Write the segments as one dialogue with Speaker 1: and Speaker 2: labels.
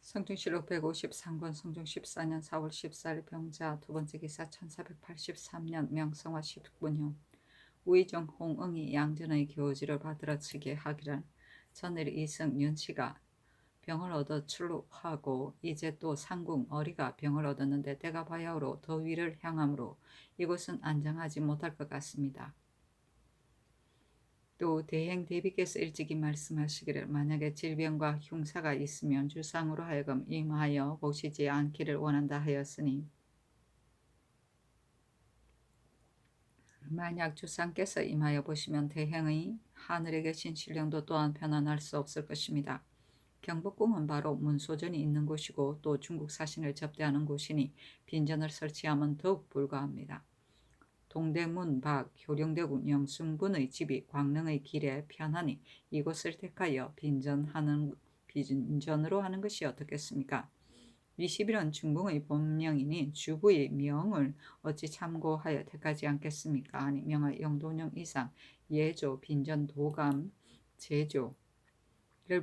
Speaker 1: 성중실록 153권 성중 14년 4월 14일 병자 두 번째 기사 1483년 명성화 19년 우의정 홍응이 양전의 교지를 받들어 치게 하기를 전일 이승 윤치가 병을 얻어 출루하고 이제 또 상궁 어리가 병을 얻었는데 때가 바야흐로 더 위를 향하므로 이곳은 안정하지 못할 것 같습니다. 또 대행 대비께서 일찍이 말씀하시기를 만약에 질병과 흉사가 있으면 주상으로 하여금 임하여 보시지 않기를 원한다 하였으니 만약 주상께서 임하여 보시면 대행의 하늘에 계신 신령도 또한 편안할 수 없을 것입니다. 경복궁은 바로 문소전이 있는 곳이고 또 중국 사신을 접대하는 곳이니 빈전을 설치하면 더욱 불가합니다. 동대문 밖 효령대군 영순군의 집이 광릉의 길에 편하니 이곳을 택하여 빈전으로 하는 것이 어떻겠습니까? 20일은 중궁의 본명이니 주부의 명을 어찌 참고하여 택하지 않겠습니까? 아니 명의 영도령 이상 예조 빈전 도감 제조를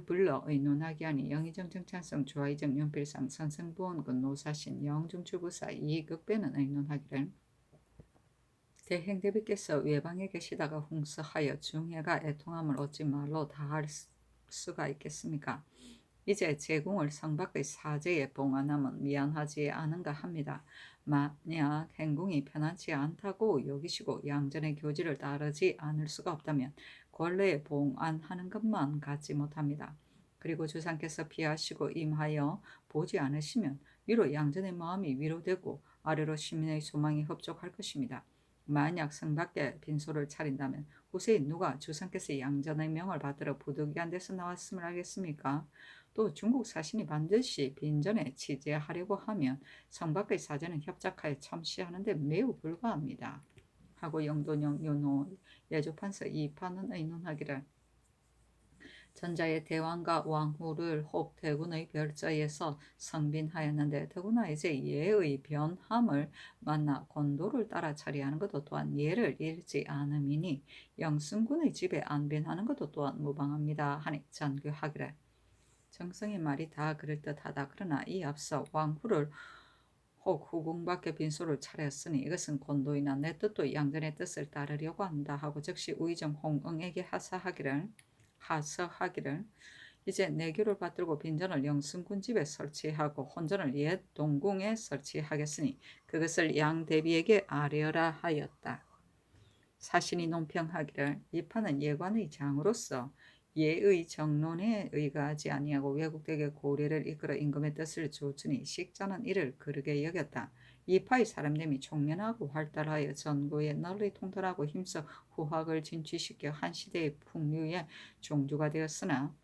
Speaker 1: 불러 의논하게 하니 영의정 정찬성 조화의정 연필상 선생부원군 노사신 영중주부사 이극배는 의논하기를 대행 대비께서 외방에 계시다가 홍수하여 중해가 애통함을 어찌 말로 다할 수가 있겠습니까? 이제 제궁을 성밖의 사제에 봉안하면 미안하지 않은가 합니다. 만약 행궁이 편안치 않다고 여기시고 양전의 교지를 따르지 않을 수가 없다면 권례에 봉안하는 것만 갖지 못합니다. 그리고 주상께서 피하시고 임하여 보지 않으시면 위로 양전의 마음이 위로되고 아래로 시민의 소망이 흡족할 것입니다. 만약 성밖에 빈소를 차린다면 후세에 누가 주상께서 양전의 명을 받들어 부득이한 데서 나왔음을 알겠습니까? 또 중국 사신이 반드시 빈전에 취재하려고 하면 성밖의 사제는 협작하여 참시하는데 매우 불가합니다. 하고 영도령 윤호 예조판서 이판은 의논하기를 전자의 대왕과 왕후를 혹 대군의 별자에서 성빈하였는데 더구나 이제 예의 변함을 만나 권도를 따라 차리하는 것도 또한 예를 잃지 않음이니 영순군의 집에 안빈하는 것도 또한 무방합니다. 하니 전교하기를 정성의 말이 다 그럴듯하다. 그러나 이 앞서 왕후를 혹 후궁밖에 빈소를 차렸으니 이것은 권도이나 내 뜻도 양전의 뜻을 따르려고 한다 하고 즉시 우의정 홍응에게 하사하기를 이제 내교를 받들고 빈전을 영순군 집에 설치하고 혼전을 옛 동궁에 설치하겠으니 그것을 양 대비에게 아뢰어라 하였다. 사신이 논평하기를 이 판은 예관의 장으로서 예의 정론에 의거하지 아니하고 왜곡되게 고려를 이끌어 임금의 뜻을 조추니 식자는 이를 그르게 여겼다. 이 파의 사람됨이 총명하고 활달하여 전국에 널리 통달하고 힘써 후학을 진취시켜 한 시대의 풍류의 종주가 되었으나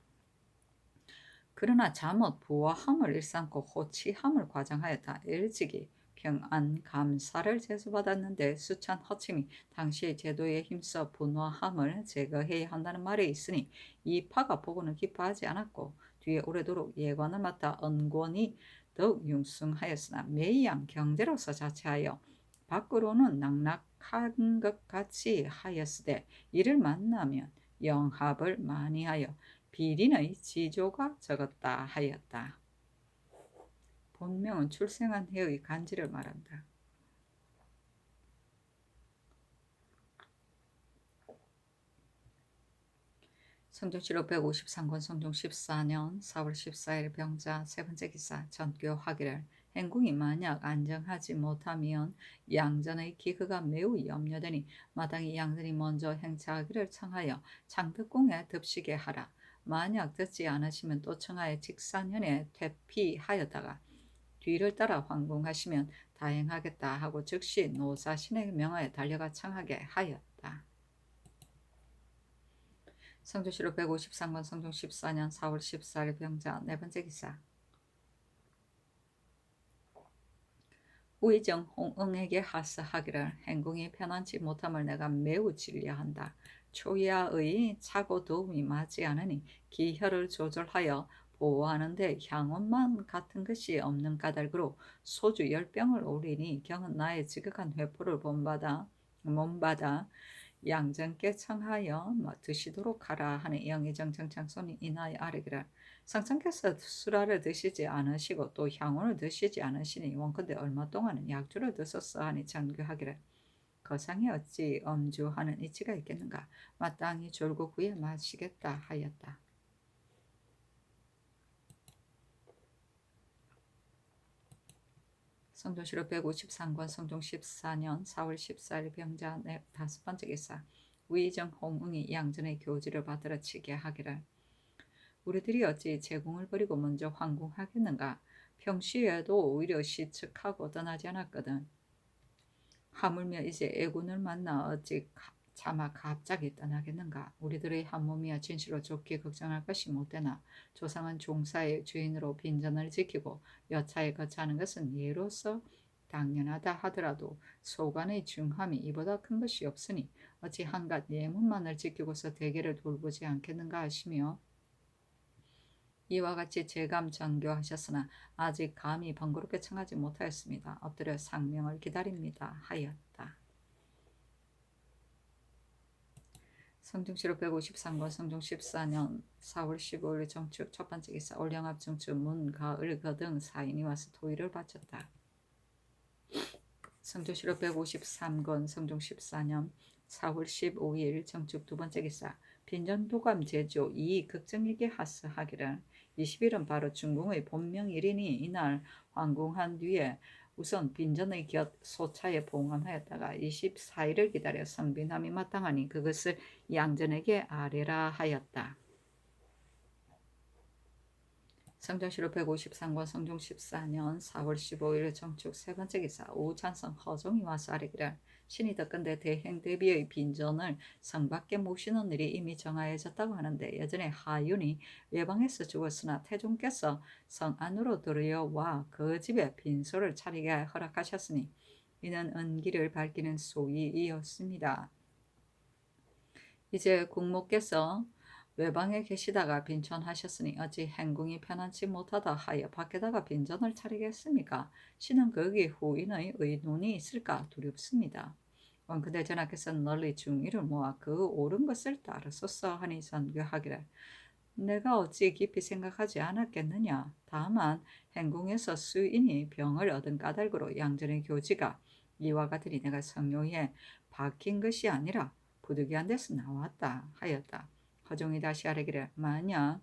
Speaker 1: 그러나 잘못 부화함을 일삼고 호치함을 과장하였다. 일찍이 평안 감사를 제수받았는데 수찬 허침이 당시의 제도에 힘써 분화함을 제거해야 한다는 말에 있으니 이 파가 보고는 기뻐하지 않았고 뒤에 오래도록 예관을 맡아 언권이 더욱 융숭하였으나 매양 경제로서 자체하여 밖으로는 낙낙한 것 같이 하였으되 이를 만나면 영합을 많이 하여 비린의 지조가 적었다 하였다. 본명은 출생한 해의 간지를 말한다. 성종실록 153권 성종 14년 4월 14일 병자 세 번째 기사 전교하기를 행궁이 만약 안정하지 못하면 양전의 기그가 매우 염려되니 마땅히 양전이 먼저 행차하기를 청하여 창덕궁에 덮시게 하라. 만약 듣지 않으시면 또 청하에 직산현에 퇴피하였다가 뒤를 따라 황궁하시면 다행하겠다 하고 즉시 노사신의 명하에 달려가 청하게 하였다. 성조실록 153권 성종 14년 4월 14일 병자 네 번째 기사 우의정 홍응에게 하사하기를 행궁이 편안치 못함을 내가 매우 진려한다. 초야의 차고 도움이 맞지 않으니 기혈을 조절하여 보호하는데 향원만 같은 것이 없는 까닭으로 소주 10병을 올리니 경은 나의 지극한 회포를 몸받아 양전께 청하여 드시도록 하라 하니 영의정 정창손이 인하여 아뢰기를 상천께서 수라를 드시지 않으시고 또 향원을 드시지 않으시니 원컨대 얼마 동안은 약주를 드셨어 하니 전교하기를 거상에 어찌 엄주하는 이치가 있겠는가 마땅히 졸고 구에 마시겠다 하였다. 성종실록 153권 성종 14년 4월 14일 병자 다섯 번째 기사 위정 홍응이 양전의 교지를 받들어 치게 하기를 우리들이 어찌 제공을 버리고 먼저 황궁하겠는가 평시에도 오히려 시측하고 떠나지 않았거든. 하물며 이제 애군을 만나 어찌 차마 갑자기 떠나겠는가. 우리들의 한 몸이야 진실로 좋게 걱정할 것이 못되나 조상은 종사의 주인으로 빈전을 지키고 여차에 거처하는 것은 예로서 당연하다 하더라도 소관의 중함이 이보다 큰 것이 없으니 어찌 한갓 예문만을 지키고서 대계를 돌보지 않겠는가 하시며 이와 같이 제감 전교하셨으나 아직 감히 번거롭게 청하지 못하였습니다. 엎드려 상명을 기다립니다. 하였다. 성종실록 153권 성종 14년 4월 15일 정축 첫 번째 기사 올영합 정축 문가을 거등 사인이 와서 토의를 바쳤다. 성종실록 153권 성종 14년 4월 15일 정축 두 번째 기사 빈전도감 제조 이 극정에게 하스하기를 20일은 바로 중궁의 본명일이니 이날 황궁한 뒤에 우선 빈전의 곁 소차에 봉함하였다가 24일을 기다려 성빈함이 마땅하니 그것을 양전에게 아뢰라 하였다. 성종실록 153권 성종 14년 4월 15일 정축 세 번째 기사 오찬성 허종이 와서 아뢰기를 신이 덕건대 대행 대비의 빈전을 성 밖에 모시는 일이 이미 정하여졌다고 하는데 예전에 하윤이 외방에서 죽었으나 태종께서 성 안으로 들여와 그 집에 빈소를 차리게 허락하셨으니 이는 은기를 밝히는 소위이었습니다. 이제 국모께서 외방에 계시다가 빈천하셨으니 어찌 행궁이 편안치 못하다 하여 밖에다가 빈전을 차리겠습니까? 신은 거기 후인의 의논이 있을까 두렵습니다. 원근대 전하께서는 널리 중의를 모아 그 옳은 것을 따르소서 하니 전교하기를 내가 어찌 깊이 생각하지 않았겠느냐. 다만 행궁에서 수인이 병을 얻은 까닭으로 양전의 교지가 이와 같으니 내가 성묘에 박힌 것이 아니라 부득이한 데서 나왔다 하였다. 허종이 다시 아뢰기를 만약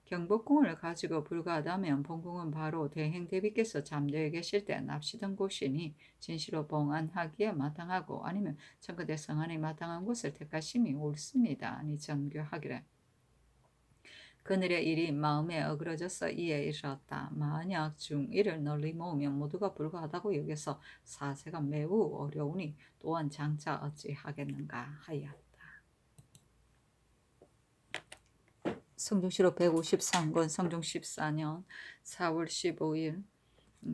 Speaker 1: 경복궁을 가지고 불가하다면 본궁은 바로 대행 대비께서 잠자에 계실 때 납시던 곳이니 진시로 봉안하기에 마땅하고 아니면 청거대 성안에 마땅한 곳을 택하심이 옳습니다. 아니 전교하기를 그늘의 일이 마음에 어그러져서 이에 이르렀다. 만약 중이를 널리 모으면 모두가 불가하다고 여겨서 사세가 매우 어려우니 또한 장차 어찌하겠는가 하였다. 성종실록 153권 성종 14년 4월 15일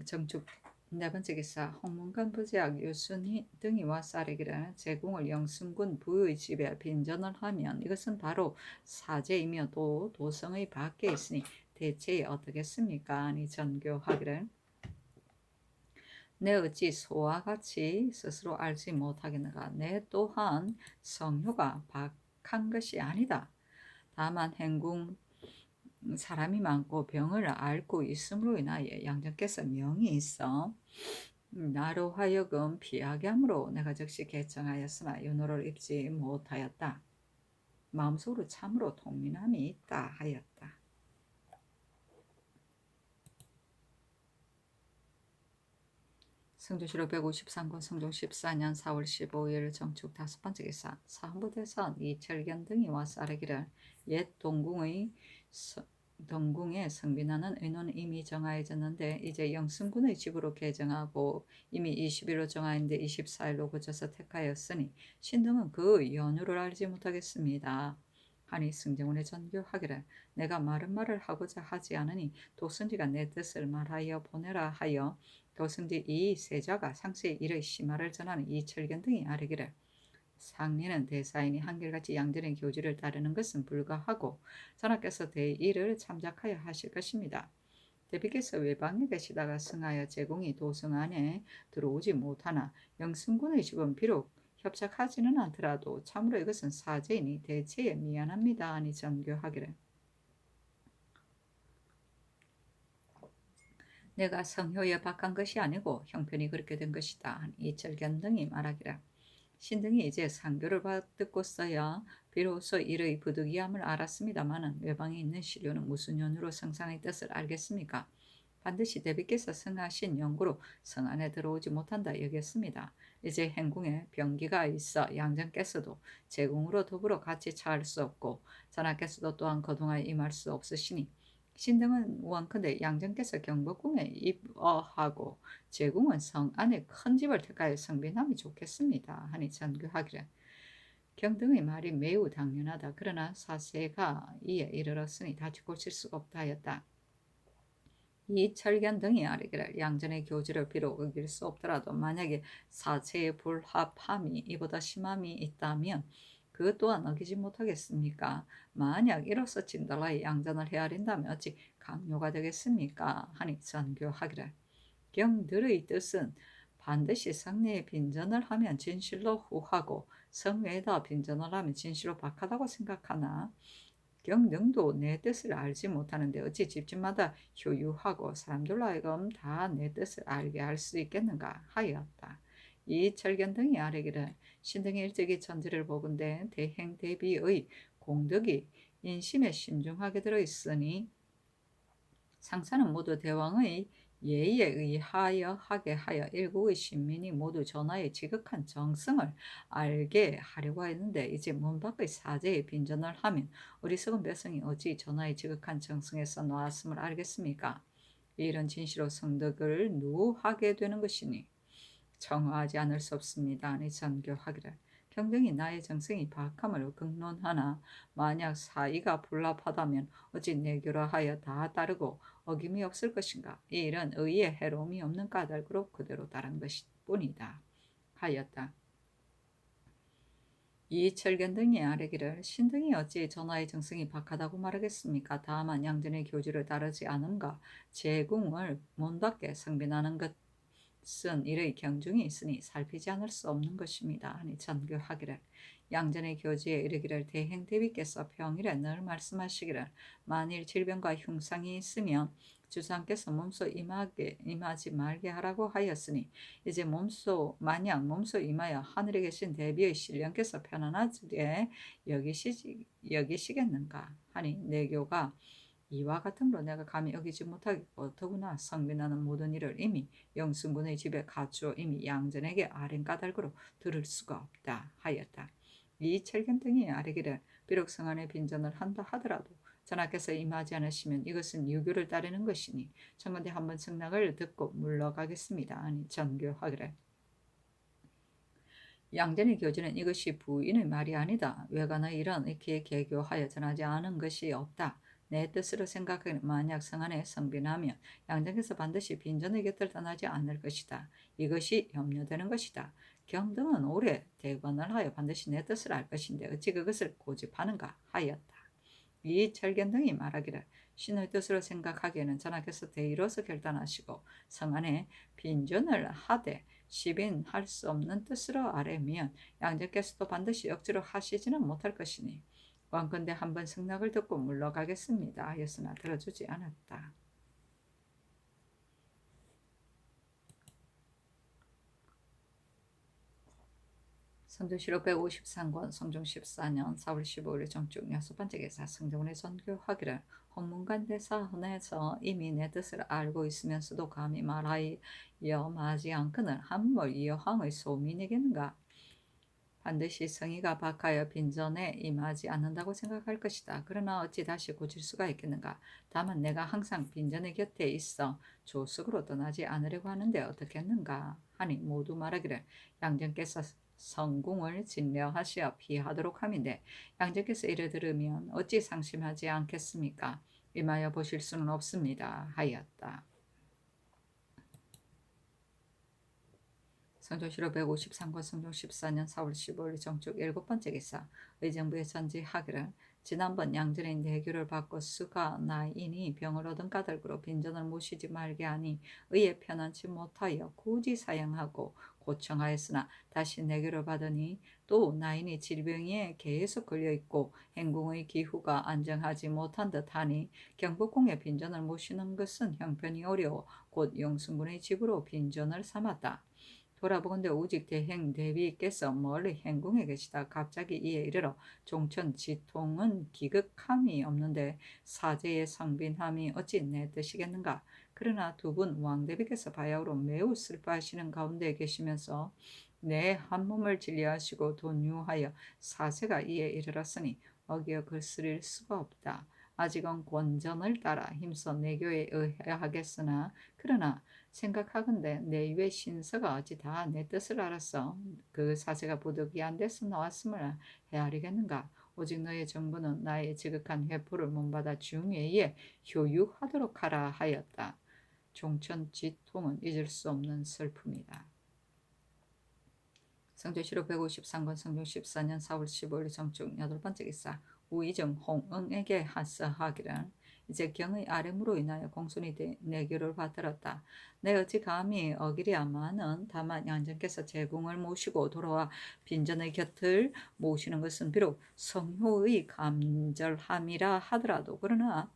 Speaker 1: 정축 네 번째 기사 홍문관 부제학 유순희 등이 와서 아뢰기를 제공을 영순군 부의 집에 빈전을 하면 이것은 바로 사제이며 또 도성의 밖에 있으니 대체 어떻겠습니까? 아니 전교하기를 내 어찌 소와 같이 스스로 알지 못하겠는가? 내 또한 성효가 박한 것이 아니다. 다만 행궁 사람이 많고 병을 앓고 있음으로 인하여 양전께서 명이 있어 나로 하여금 피하게 함으로 내가 즉시 개청하였으나 윤호를 입지 못하였다. 마음속으로 참으로 통민함이 있다 하였다. 성종실록 153권 성종 14년 4월 15일 정축 다섯 번째 기사 사헌부대선 이철견 등이 와서 아뢰기를 옛 동궁에 성빈하는 의논은 이미 정하여졌는데 이제 영승군의 집으로 개정하고 이미 20일로 정하였는데 24일로 고쳐서 택하였으니 신등은 그 연유를 알지 못하겠습니다. 하니 승정원의 전교하기를 내가 말은 말을 하고자 하지 않으니 도승지가 내 뜻을 말하여 보내라 하여 도승지 이 세자가 상세히 이의 심화를 전하는 이철견 등이 아뢰기를 상리는 대사인이 한결같이 양전의 교지를 따르는 것은 불가하고 전하께서 대의를 참작하여 하실 것입니다. 대비께서 외방에 계시다가 승하여 제공이 도성 안에 들어오지 못하나 영승군의 집은 비록 협착하지는 않더라도 참으로 이것은 사제이니 대체에 미안합니다. 하니 전교하기를 내가 성효에 박한 것이 아니고 형편이 그렇게 된 것이다. 이철견 등이 말하기를 신등이 이제 상교를 받듣고서야 비로소 이의 부득이함을 알았습니다마는 외방에 있는 신료는 무슨 연유로 성상의 뜻을 알겠습니까? 반드시 대비께서 성하신 연구로 성 안에 들어오지 못한다 여겼습니다. 이제 행궁에 병기가 있어 양전께서도 제궁으로 더불어 같이 차할 수 없고 전하께서도 또한 거동하여 임할 수 없으시니 신등은 원컨대 양전께서 경복궁에 입어하고 제궁은 성 안에 큰 집을 택하여 성빈함이 좋겠습니다. 하니 전교하기를 경등의 말이 매우 당연하다. 그러나 사세가 이에 이르렀으니 다시 고칠 수가 없다 하였다. 이철견 등이 아뢰기를 양전의 교지를 비록 어길 수 없더라도 만약에 사체의 불합함이 이보다 심함이 있다면 그 또한 어기지 못하겠습니까? 만약 이로써 진달라의 양전을 헤아린다면 어찌 강요가 되겠습니까? 하니 전교하기를 경들의 뜻은 반드시 성내에 빈전을 하면 진실로 후하고 성외에다 빈전을 하면 진실로 박하다고 생각하나 경능도 내 뜻을 알지 못하는데 어찌 집집마다 효유하고 사람들로 하여금 다 내 뜻을 알게 할 수 있겠는가 하였다. 이 철견 등이 아뢰기를 신등이 일찍이 천지를 보건대 대행 대비의 공덕이 인심에 심중하게 들어있으니 상사는 모두 대왕의 예의에 의하여 하게 하여 일국의 신민이 모두 전하의 지극한 정성을 알게 하려고 했는데 이제 문 밖의 사제의 빈전을 하면 어리석은 백성이 어찌 전하의 지극한 정성에서 나왔음을 알겠습니까? 이런 진시로 성덕을 누하게 되는 것이니 청하지 않을 수 없습니다. 아니 전교하기를 경등이 나의 정성이 박함을 극론하나 만약 사이가 불납하다면 어찌 내교라 하여 다 따르고 어김이 없을 것인가. 이 일은 의에 해로움이 없는 까닭으로 그대로 따른 것일 뿐이다 하였다. 이철견 등이 아뢰기를 신등이 어찌 전하의 정성이 박하다고 말하겠습니까? 다만 양전의 교지를 따르지 않음과 제궁을 문 밖에 성빈하는 것은 이의 경중이 있으니 살피지 않을 수 없는 것입니다. 하니 전교하기를 양전의 교지에 이르기를 대행 대비께서 평일에 늘 말씀하시기를 만일 질병과 흉상이 있으면 주상께서 몸소 임하지 말게 하라고 하였으니 이제 만약 몸소 임하여 하늘에 계신 대비의 신령께서 편안하게 여기시겠는가 하니 내교가 이와 같으므로 내가 감히 여기지 못하겠고 더구나 성빈하는 모든 일을 이미 영순군의 집에 갖추어 이미 양전에게 아랜 까닭으로 들을 수가 없다 하였다. 이 철견 등이 아뢰기를 비록 성안에 빈전을 한다 하더라도 전하께서 임하지 않으시면 이것은 유교를 따르는 것이니 청건대 한번 승낙을 듣고 물러가겠습니다. 아니 전교하기를 양전의 교지는 이것이 부인의 말이 아니다. 외관의 일은 이렇게 개교하여 전하지 않은 것이 없다. 내 뜻으로 생각하기는 만약 성안에 성빈하면 양전께서 반드시 빈전의 곁을 떠나지 않을 것이다. 이것이 염려되는 것이다. 경등은 오래 대관을 하여 반드시 내 뜻을 알 것인데 어찌 그것을 고집하는가 하였다. 이 철견 등이 말하기를 신의 뜻으로 생각하기에는 전하께서 대의로서 결단하시고 성안에 빈전을 하되 시빈할 수 없는 뜻으로 아뢰면 양전께서도 반드시 억지로 하시지는 못할 것이니 원컨대 한번 승낙을 듣고 물러가겠습니다 하였으나 들어주지 않았다. 선조실록 153권 성종 14년 4월 15일 정축 6번째 기사 성종의 전교하기를 홍문관 대사헌에서 이미 내 뜻을 알고 있으면서도 감히 말하여 마지 않거늘 한물 여왕의 소민이겠는가. 반드시 성의가 박하여 빈전에 임하지 않는다고 생각할 것이다. 그러나 어찌 다시 고칠 수가 있겠는가. 다만 내가 항상 빈전의 곁에 있어 조석으로 떠나지 않으려고 하는데 어떻겠는가 하니 모두 말하기를 양전께서 성궁을 진려하시어 피하도록 함인데 양전께서 이를 들으면 어찌 상심하지 않겠습니까? 임하여 보실 수는 없습니다 하였다. 성종실록 153권 성종 14년 4월 15일 정축 7번째 기사 의정부에 전지하기를 지난번 양전의 내교를 받고 수가 나이니 병을 얻은 까닭으로 빈전을 모시지 말게 하니 의에 편안치 못하여 굳이 사양하고 고청하였으나 다시 내게로 받으니 또 나인이 질병에 계속 걸려있고 행궁의 기후가 안정하지 못한 듯하니 경복궁에 빈전을 모시는 것은 형편이 어려워 곧 영순군의 집으로 빈전을 삼았다. 돌아보건대 오직 대행 대비께서 멀리 행궁에 계시다 갑자기 이에 이르러 종천 지통은 기극함이 없는데 사제의 성빈함이 어찌 내 뜻이겠는가. 그러나 두 분 왕대비께서 바야흐로 매우 슬퍼하시는 가운데 계시면서 내 한 몸을 진리하시고 돈유하여 사세가 이에 이르렀으니 어기어 글쓰릴 수가 없다. 아직은 권전을 따라 힘써 내교에 의하겠으나 그러나 생각하건대 내 입의 신서가 어찌 다 내 뜻을 알았어. 그 사세가 부득이 안 돼서 나왔음을 헤아리겠는가. 오직 너의 정부는 나의 지극한 회포를 몸받아 중예에 효유하도록 하라 하였다. 종천지통은 잊을 수 없는 슬픔이다. 성조실록 153권 성종 14년 4월 15일 정축 8번째 기사 우이정 홍응에게 하서하기를 이제 경의 아뢰므로 인하여 공손히 내교를 받들었다. 내 어찌 감히 어기랴마는 다만 양전께서 제궁을 모시고 돌아와 빈전의 곁을 모시는 것은 비록 성효의 감절함이라 하더라도 그러나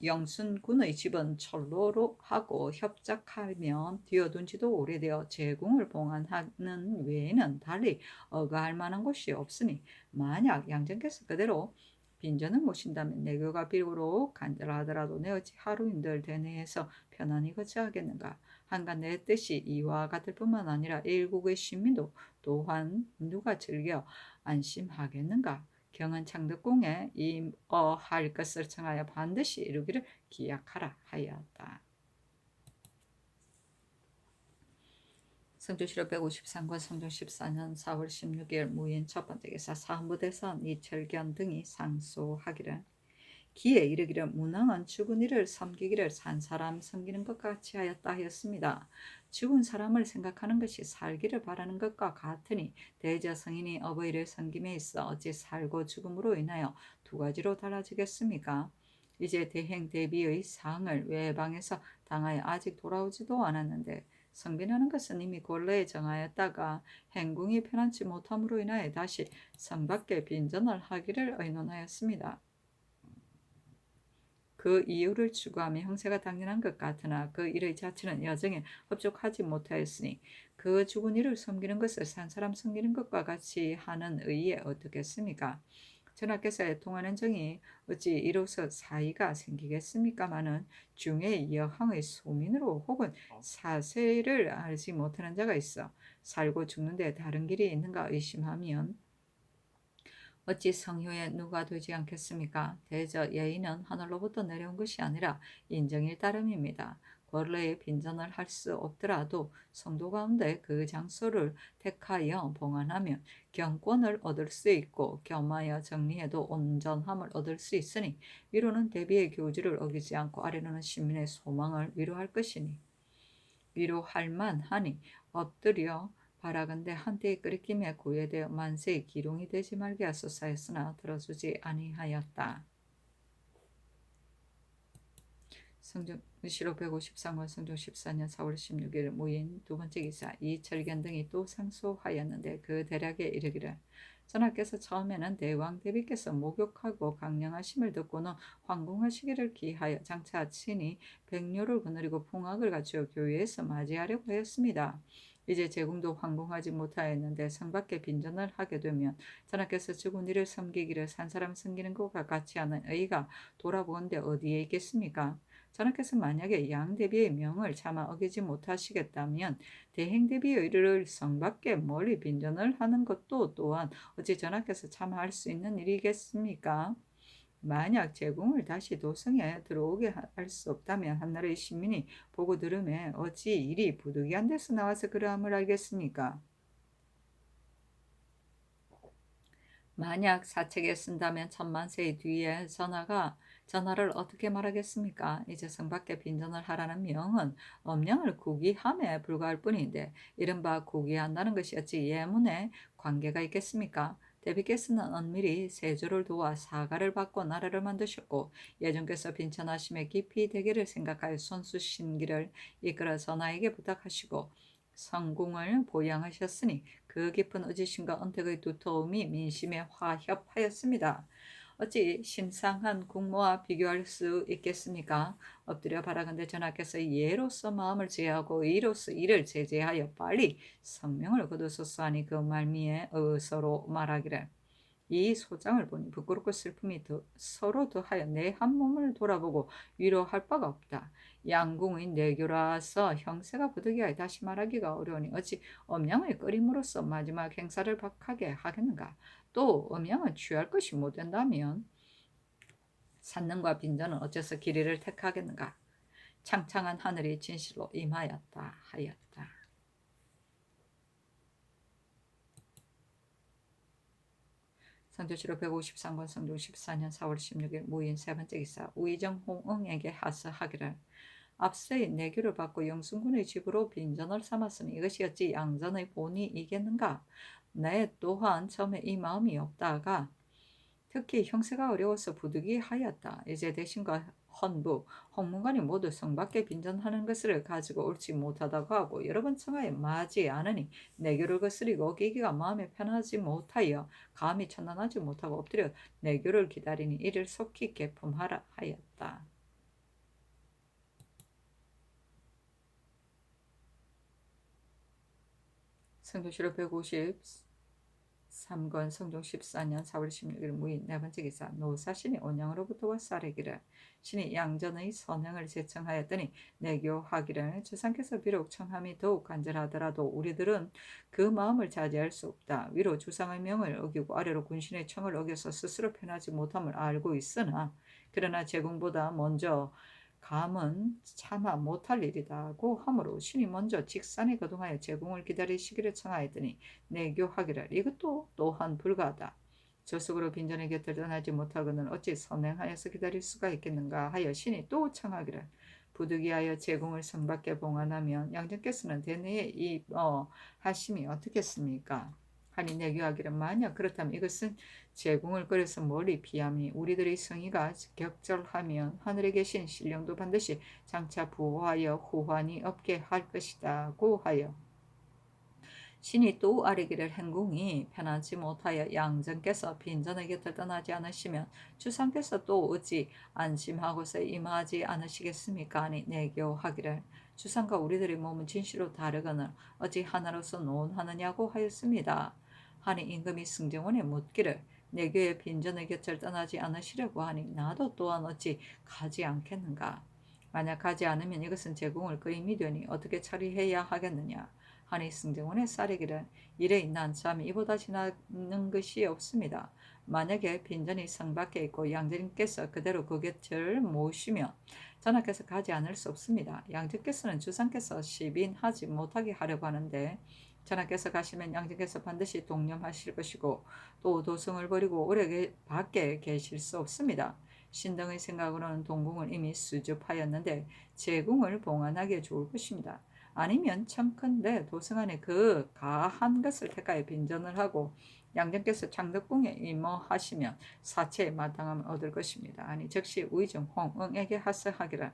Speaker 1: 영순군의 집은 철로로 하고 협작하면 뒤어둔 지도 오래되어 제궁을 봉안하는 외에는 달리 어가할 만한 곳이 없으니 만약 양전께서 그대로 빈전을 모신다면 내교가 비로록 간절하더라도 내 어찌 하루인들 대내에서 편안히 거처하겠는가. 한간 내 뜻이 이와 같을 뿐만 아니라 일국의 시민도 또한 누가 즐겨 안심하겠는가. 경은 창덕궁에 임어할 것을 청하여 반드시 이루기를 기약하라 하였다. 성조실록 153권 성종 14년 4월 16일 무인 첫 번째 기사 사헌부대선 이철견 등이 상소하기를 기에 이르기를 문왕은 죽은 이를 섬기기를 산 사람 섬기는 것 같이 하였다 하였습니다. 죽은 사람을 생각하는 것이 살기를 바라는 것과 같으니 대저 성인이 어버이를 섬김에 있어 어찌 살고 죽음으로 인하여 두 가지로 달라지겠습니까? 이제 대행 대비의 상을 외방에서 당하여 아직 돌아오지도 않았는데 성빈하는 것은 이미 본래에 정하였다가 행궁이 편안치 못함으로 인하여 다시 성 밖에 빈전을 하기를 의논하였습니다. 그 이유를 추구하며 형세가 당연한 것 같으나 그 일의 자체는 여정에 흡족하지 못하였으니 그 죽은 이를 섬기는 것을 산 사람 섬기는 것과 같이 하는 의에 어떻겠습니까? 전하께서 애통하는 정이 어찌 이로써 사이가 생기겠습니까마는 중의 여항의 소민으로 혹은 사세를 알지 못하는 자가 있어 살고 죽는데 다른 길이 있는가 의심하면 어찌 성효에 누가 되지 않겠습니까? 대저 예의는 하늘로부터 내려온 것이 아니라 인정일 따름입니다. 권례에 빈전을 할 수 없더라도 성도 가운데 그 장소를 택하여 봉안하면 경권을 얻을 수 있고 겸하여 정리해도 온전함을 얻을 수 있으니 위로는 대비의 교지를 어기지 않고 아래로는 시민의 소망을 위로할 것이니 위로할 만하니 엎드려 바라건대 한때의 끓이김에 구애되어 만세의 기롱이 되지 말게 하소서 했으나 들어주지 아니하였다. 성조실록 153권 성종 14년 4월 16일 모인 두 번째 기사 이철견 등이 또 상소하였는데 그 대략에 이르기를 전하께서 처음에는 대왕 대비께서 목욕하고 강령하심을 듣고는 황궁하시기를 기하여 장차 친히 백료를 거느리고 풍악을 갖추어 교회에서 맞이하려고 하였습니다. 이제 제궁도 황궁하지 못하였는데 성 밖에 빈전을 하게 되면 전하께서 죽은 이를 섬기기를 산 사람 섬기는 것과 같이 하는 의가 돌아보건대 어디에 있겠습니까? 전하께서 만약에 양 대비의 명을 차마 어기지 못하시겠다면 대행 대비의 일을 성 밖에 멀리 빈전을 하는 것도 또한 어찌 전하께서 차마 할 수 있는 일이겠습니까? 만약 제궁을 다시 도성에 들어오게 할 수 없다면 한나라의 시민이 보고 들음에 어찌 일이 부득이한 데서 나와서 그러함을 알겠습니까? 만약 사책에 쓴다면 천만세의 뒤에 전하를 어떻게 말하겠습니까? 이제 성 밖에 빈전을 하라는 명은 엄령을 구기함에 불과할 뿐인데 이른바 구기한다는 것이 어찌 예문에 관계가 있겠습니까? 대비께서는 은밀히 세조를 도와 사가를 받고 나라를 만드셨고 예종께서 빈천하심에 깊이 대계를 생각하여 손수 신기를 이끌어 선하에게 부탁하시고 성궁을 보양하셨으니 그 깊은 의지심과 은택의 두터움이 민심에 화협하였습니다. 어찌 신상한 국모와 비교할 수 있겠습니까? 엎드려 바라건대 전하께서 예로서 마음을 제하고 의로서 이를 제재하여 빨리 성명을 거두소서 하니 그 말미에 서로 말하기를 이 소장을 보니 부끄럽고 슬픔이 서로 더하여 내 한 몸을 돌아보고 위로할 바가 없다. 양궁의 내교라서 형세가 부득이하여 다시 말하기가 어려우니 어찌 엄양을 끓임으로써 마지막 행사를 박하게 하겠는가. 또 엄양을 취할 것이 못된다면 산능과 빈전은 어째서 길이를 택하겠는가. 창창한 하늘이 진실로 임하였다 하였다. 성조실록 153권 성종 14년 4월 16일 무인 세 번째 기사 우의정 홍응에게 하서하기를 앞서의 내교를 받고 영순군의 집으로 빈전을 삼았으니 이것이 어찌 양전의 본의이겠는가. 내 또한 처음에 이 마음이 없다가 특히 형세가 어려워서 부득이하였다. 이제 대신과 헌부, 홍문관이 모두 성밖에 빈전하는 것을 가지고 옳지 못하다고 하고 여러 번 청하에 마지 않으니 내교를 거스리고 기기가 마음에 편하지 못하여 감히 천안하지 못하고 엎드려 내교를 기다리니 이를 속히 개품하라 하였다. 성조실록 153권 성종 14년 4월 16일 무인 네 번째 기사 노사신이 온양으로부터 쌀에기를 신이 양전의 선행을 제청하였더니 내교하기를 주상께서 비록 청함이 더욱 간절하더라도 우리들은 그 마음을 자제할 수 없다. 위로 주상의 명을 어기고 아래로 군신의 청을 어겨서 스스로 편하지 못함을 알고 있으나 그러나 제궁보다 먼저 감은 차마 못할 일이다고 하므로 신이 먼저 직산에 거동하여 제궁을 기다리시기를 청하였더니 내교하기를 이것도 또한 불가하다. 저속으로 빈전의 곁을 떠나지 못하고는 어찌 선행하여서 기다릴 수가 있겠는가 하여 신이 또 청하기를 부득이하여 제궁을 성밖에 봉안하면 양전께서는 대내에 하심이 어떻겠습니까? 하니 내교하기를 만약 그렇다면 이것은 제궁을 끓여서 멀리 피함이 우리들의 성의가 격절하면 하늘에 계신 신령도 반드시 장차 부호하여 후환이 없게 할 것이다고 하여 신이 또 아뢰기를 행궁이 편하지 못하여 양전께서 빈전의 곁을 떠나지 않으시면 주상께서 또 어찌 안심하고서 임하지 않으시겠습니까? 하니 내교하기를 주상과 우리들의 몸은 진실로 다르거늘 어찌 하나로서 논하느냐고 하였습니다. 하니 임금이 승정원에 묻기를 내교의 빈전의 곁을 떠나지 않으시려고 하니 나도 또한 어찌 가지 않겠는가? 만약 가지 않으면 이것은 제궁을 끄임이 되니 어떻게 처리해야 하겠느냐? 하니 승정원의 쌀이기를 이래 난 참 이보다 지나는 것이 없습니다. 만약에 빈전이 성 밖에 있고 양전께서 그대로 그 곁을 모시면 전하께서 가지 않을 수 없습니다. 양전께서는 주상께서 시빈하지 못하게 하려고 하는데 전하께서 가시면 양전께서 반드시 동념하실 것이고 또 도성을 버리고 오래 밖에 계실 수 없습니다. 신등의 생각으로는 동궁을 이미 수줍하였는데 제궁을 봉안하기에 좋을 것입니다. 아니면 참컨대 도성 안에 그 가한 것을 택하여 빈전을 하고 양전께서 창덕궁에 임하시면 사체의 마땅함을 얻을 것입니다. 아니 즉시 의정 홍응에게 하서하기를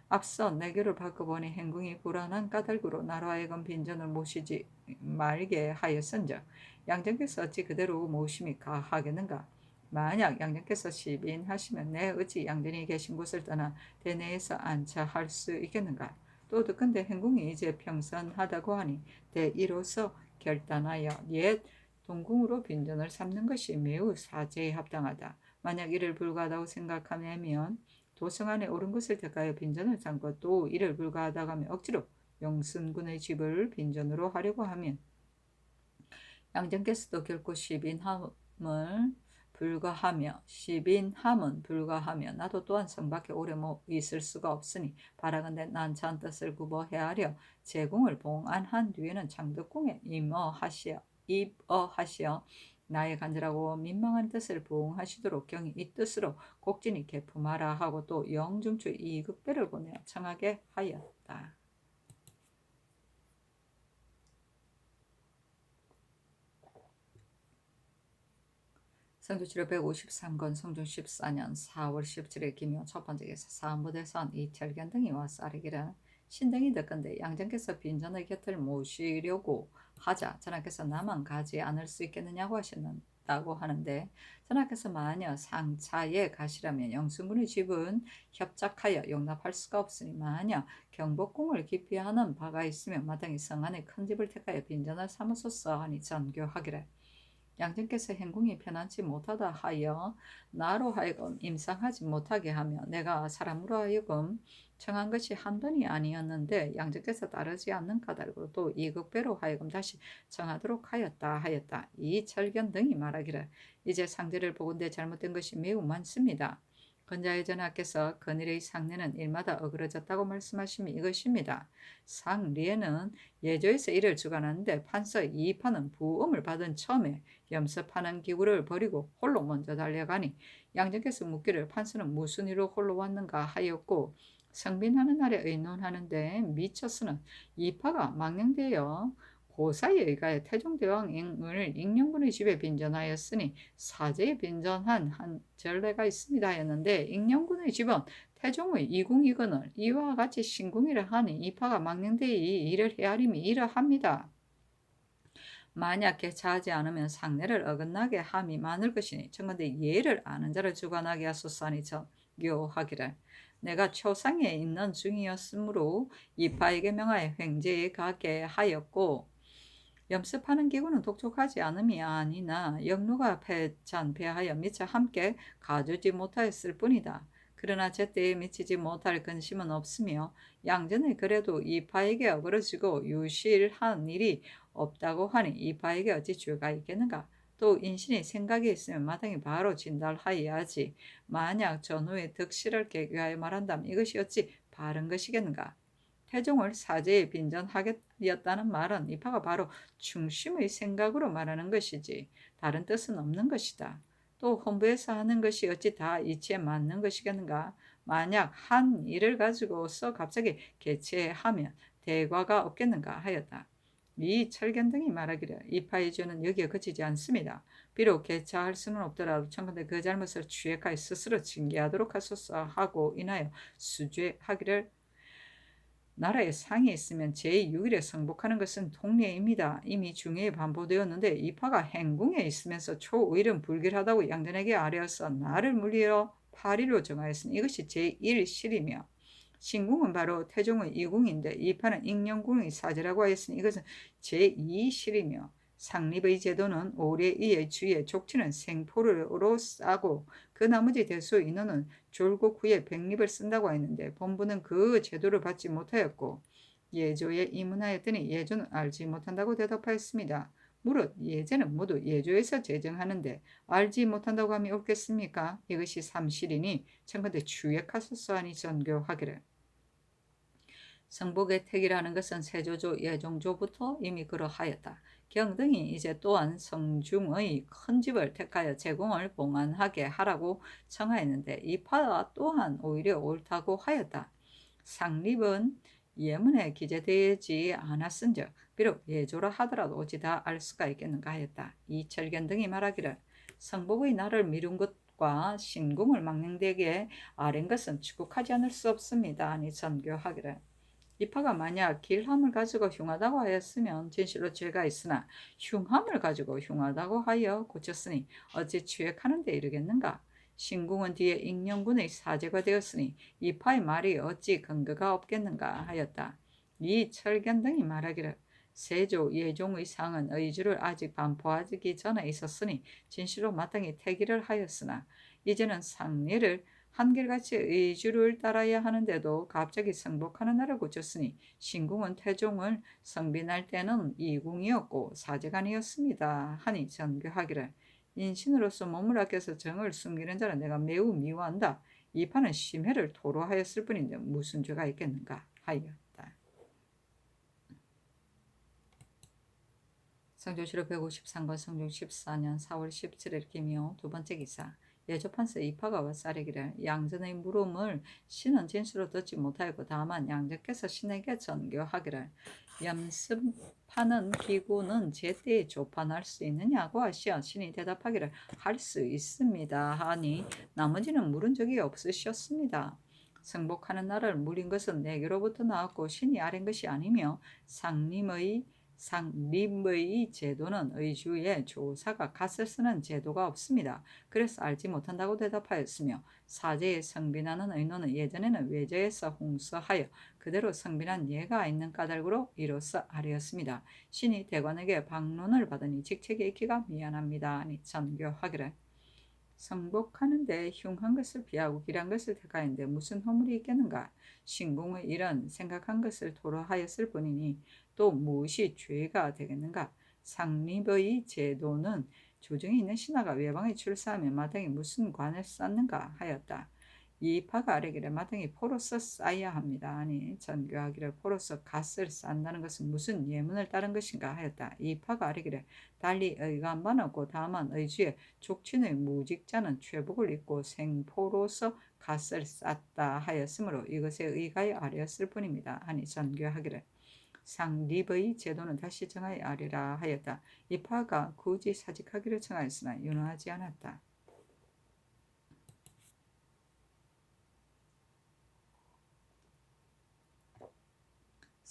Speaker 1: 앞서 내교를 바꿔보니 행궁이 불안한 까닭으로 나로 하여금 빈전을 모시지 말게 하였은즉 양전께서 어찌 그대로 모심이 가하겠는가. 만약 양전께서 시빈하시면 내 어찌 양전이 계신 곳을 떠나 대내에서 안차할 수 있겠는가. 또 듣건대 행궁이 이제 평선하다고 하니 대이로서 결단하여 옛 동궁으로 빈전을 삼는 것이 매우 사제에 합당하다. 만약 이를 불가하다고 생각하면 도성 안에 옳은 것을 택하여 빈전을 삼고 또 이를 불가하다고 하면 억지로 영순군의 집을 빈전으로 하려고 하면 양전께서도 결코 시빈함은 불가하며 나도 또한 성 밖에 오래 있을 수가 없으니 바라건대 난 잔뜻을 굽어헤아려 제궁을 봉안한 뒤에는 창덕궁에 입어하시어 나의 간절하고 민망한 뜻을 부응하시도록 경히 이 뜻으로 곡진히 개품하라 하고 또 영중추 이극배를 보내어 청하게 하였다. 성조치료 153권 성중 14년 4월 17일 기묘 첫 번째 기사 사무대선 이철견 등이 와서 아뢰기를 신등이 듣건대 양전께서 빈전의 곁을 모시려고 하자 전하께서 나만 가지 않을 수 있겠느냐고 하셨다고 하는데 전하께서 만약 상차에 가시라면 영순군의 집은 협작하여 용납할 수가 없으니 만약 경복궁을 기피하는 바가 있으면 마땅히 성안의 큰 집을 택하여 빈전을 삼으소서 하니 전교하기를 양전께서 행궁이 편안치 못하다 하여 나로 하여금 임상하지 못하게 하며 내가 사람으로 하여금 청한 것이 한 번이 아니었는데 양전께서 따르지 않는 까닭으로 또 이극배로 하여금 다시 청하도록 하였다. 이 철견 등이 말하기를 이제 상대를 보건대 잘못된 것이 매우 많습니다. 건자의 전하께서 건일의 상례는 일마다 어그러졌다고 말씀하심이 이것입니다. 상리에는 예조에서 이를 주관하는데 판서 이판은 부음을 받은 처음에 염습하는 기구를 버리고 홀로 먼저 달려가니 양정께서 묻기를 판서는 무슨 일로 홀로 왔는가 하였고 성빈하는 날에 의논하는데 미처서는 이파가 망령되어 고사에 의하여 태종대왕을 익령군의 집에 빈전하였으니 사제에 빈전한 한 전례가 있습니다 하였는데 익령군의 집은 태종의 이궁이거늘 이와 같이 신궁이라 하니 이파가 망령되이 이를 헤아림이 이러합니다. 만약 개차하지 않으면 상례를 어긋나게 함이 많을 것이니 청건대 예를 아는 자를 주관하게 하소서 하니 정교하기를 내가 초상에 있는 중이었으므로 이파에게 명하여 횡재에 가게 하였고 염습하는 기구는 독촉하지 않음이 아니나 역류가 패하여 미처 함께 가주지 못하였을 뿐이다. 그러나 제때에 미치지 못할 근심은 없으며 양전에 그래도 이파에게 어그러지고 유실한 일이 없다고 하니 이파에게 어찌 죄가 있겠는가? 또 인신이 생각이 있으면 마땅히 바로 진달하여야지. 만약 전후에 득실을 계기하여 말한다면 이것이 어찌 바른 것이겠는가? 태종을 사제에 빈전하겠다는 말은 이파가 바로 중심의 생각으로 말하는 것이지 다른 뜻은 없는 것이다. 또 헌부에서 하는 것이 어찌 다 이치에 맞는 것이겠는가? 만약 한 일을 가지고서 갑자기 개최하면 대과가 없겠는가 하였다. 이 철견 등이 말하기를 이파의 죄는 여기에 그치지 않습니다. 비록 개차할 수는 없더라도 청컨대 그 잘못을 취획하여 스스로 징계하도록 하소서 하고 인하여 수죄하기를 나라에 상이 있으면 제6일에 성복하는 것은 통례입니다. 이미 중회에 반포되었는데 이파가 행궁에 있으면서 초의일은 불길하다고 양전에게 아뢰어서 나를 물리러 8일로 정하였으니 이것이 제1실이며 신궁은 바로 태종의 이궁인데 이파는 익령궁의 사제라고 하였으니 이것은 제2실이며 상립의 제도는 오래 이의 주에 족치는 생포로 싸고 그 나머지 대수 인원은 졸국 후에 백립을 쓴다고 했는데 본부는 그 제도를 받지 못하였고 예조에 입문하였더니 예조는 알지 못한다고 대답하였습니다. 무릇 예제는 모두 예조에서 제정하는데 알지 못한다고 하면 옳겠습니까? 이것이 삼실이니 청컨대 추액하소서 하니 전교하기를 성복의 택이라는 것은 세조조 예종조부터 이미 그러하였다. 경등이 이제 또한 성중의 큰 집을 택하여 제공을 봉안하게 하라고 청하였는데 이파 또한 오히려 옳다고 하였다. 상립은 예문에 기재되지 않았은즉 비록 예조라 하더라도 어찌 다 알 수가 있겠는가 하였다. 이철견 등이 말하기를 성복의 날을 미룬 것과 신궁을 망령되게 아랜 것은 추국하지 않을 수 없습니다. 아니 전교하기를 이파가 만약 길함을 가지고 흉하다고 하였으면 진실로 죄가 있으나 흉함을 가지고 흉하다고 하여 고쳤으니 어찌 취획하는 데 이르겠는가? 신궁은 뒤에 익령군의 사제가 되었으니 이파의 말이 어찌 근거가 없겠는가 하였다. 이 철견 등이 말하기를 세조 예종의 상은 의주를 아직 반포하기 전에 있었으니 진실로 마땅히 태기를 하였으나 이제는 상례를 한결같이 의주를 따라야 하는데도 갑자기 성복하는 날을 고쳤으니 신궁은 태종을 성빈할 때는 이궁이었고 사제간이었습니다. 하니 전교하기를 인신으로서 몸을 아껴서 정을 숨기는 자는 내가 매우 미워한다. 이 판은 심해를 토로하였을 뿐인데 무슨 죄가 있겠는가 하였다. 성조실록 153권 성중 14년 4월 17일 기묘 두 번째 기사 예조판서 이파가 와싸르기를 양전의 물음을 신은 진수로 듣지 못하였고 다만 양전께서 신에게 전교하기를 염습하는 기구는 제때에 조판할 수 있느냐고 하시어 신이 대답하기를 할 수 있습니다 하니 나머지는 물은 적이 없으셨습니다. 승복하는 날을 물린 것은 내게로부터 나왔고 신이 아랜 것이 아니며 상림의 제도는 의주에 조사가 갓을 쓰는 제도가 없습니다. 그래서 알지 못한다고 대답하였으며 사제의 성빈하는 의노는 예전에는 외제에서 홍서하여 그대로 성빈한 예가 있는 까닭으로 이로써 아뢰었습니다. 신이 대관에게 방론을 받으니 직책에 있기가 미안합니다. 아니 전교하기를 성복하는데 흉한 것을 피하고 길한 것을 택하였는데 무슨 허물이 있겠는가? 신공의 일은 생각한 것을 토로하였을 뿐이니 또 무엇이 죄가 되겠는가? 상립의 제도는 조정이 있는 신하가 외방에 출사하며 마땅히 무슨 관을 쌓는가 하였다. 이파가 아뢰기를 마땅히 포로서 쌓아야 합니다. 아니 전교하기를 포로서 갓을 쌓는다는 것은 무슨 예문을 따른 것인가 하였다. 이파가 아뢰기를 달리 의관반 없고 다만 의주에 족친의 무직자는 최복을 입고 생포로서 갓을 쌓다 하였으므로 이것에 의가에 아뢰었을 뿐입니다. 하니 전교하기를 상립의 제도는 다시 정하여 아뢰라 하였다. 이파가 굳이 사직하기를 청하였으나 윤호하지 않았다.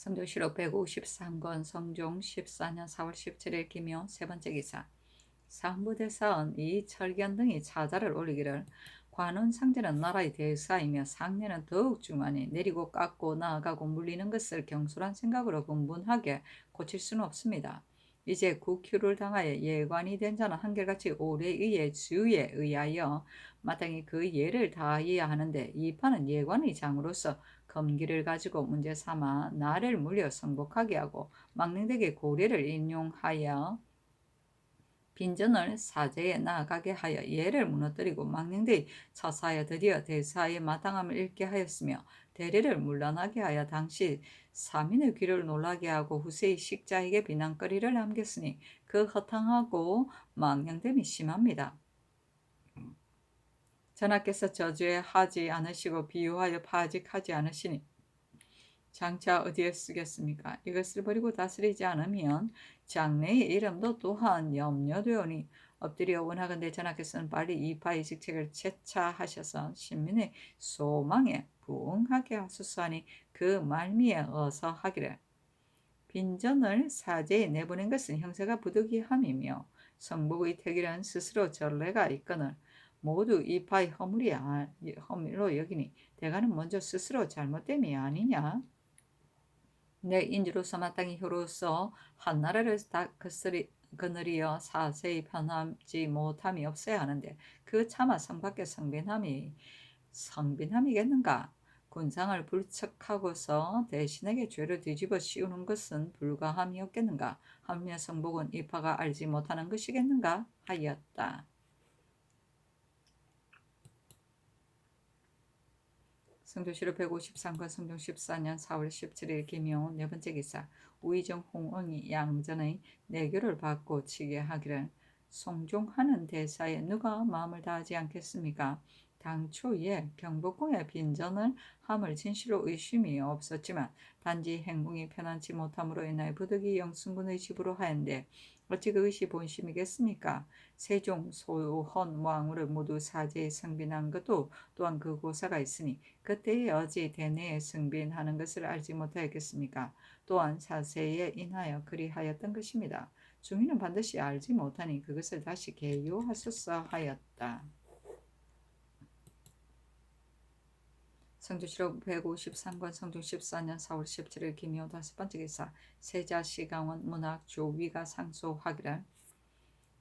Speaker 1: 성조실록 153권 성종 14년 4월 17일 기묘 세 번째 기사 상부대사은 이철견 등이 차자를 올리기를 관원 상제는 나라의 대사이며 상례는 더욱 중하니 내리고 깎고 나아가고 물리는 것을 경솔한 생각으로 분분하게 고칠 수는 없습니다. 이제 국휴를 당하여 예관이 된 자는 한결같이 오래의의 주에 의하여 마땅히 그 예를 다해야 하는데 이파는 예관의 장으로서 검기를 가지고 문제 삼아 나를 물려 성복하게 하고 망령되게 고례를 인용하여 빈전을 사제에 나아가게 하여 예를 무너뜨리고 망령되이 처사하여 드디어 대사의 마땅함을 잃게 하였으며 대례를 문란하게 하여 당시 사민의 귀를 놀라게 하고 후세의 식자에게 비난거리를 남겼으니 그 허탕하고 망령됨이 심합니다. 전하께서 저주하지 않으시고 비유하여 파직하지 않으시니 장차 어디에 쓰겠습니까? 이것을 버리고 다스리지 않으면 장래의 이름도 또한 염려되오니 엎드려 원하건대 전하께서는 빨리 이파의 직책을 재차하셔서 신민의 소망에 부응하게 하소서 하니 그 말미에 어서 하기를 빈전을 사제에 내보낸 것은 형세가 부득이함이며 성복의 택이란 스스로 전례가 있거늘 모두 이파의 허물로 여기니 대가는 먼저 스스로 잘못됨이 아니냐? 내 인주로서 마땅히 효로서 한 나라를 거느리어 사세히 편하지 못함이 없어야 하는데 그 차마 성밖에 성빈함이겠는가? 군상을 불척하고서 대신에게 죄를 뒤집어 씌우는 것은 불가함이었겠는가? 하며 성복은 이파가 알지 못하는 것이겠는가? 하였다. 성조실록 153권 성종 14년 4월 17일 기묘 네 번째 기사 우의정 홍응이 양전의 내교를 받고 치게 하기를 송종하는 대사에 누가 마음을 다하지 않겠습니까? 당초에 경복궁의 빈전을 함을 진실로 의심이 없었지만 단지 행궁이 편안치 못함으로 인하여 부득이 영순군의 집으로 하였는데 어찌 그것이 본심이겠습니까? 세종, 소헌 왕후를 모두 사제에 승빈한 것도 또한 그 고사가 있으니 그때의 어지 대내에 승빈하는 것을 알지 못하였겠습니까? 또한 사세에 인하여 그리하였던 것입니다. 중인은 반드시 알지 못하니 그것을 다시 개요하소서 하였다. 성조실록 153권 성종 14년 4월 17일 기묘 다섯 번째 기사 세자시강원 문학 조위가 상소하기를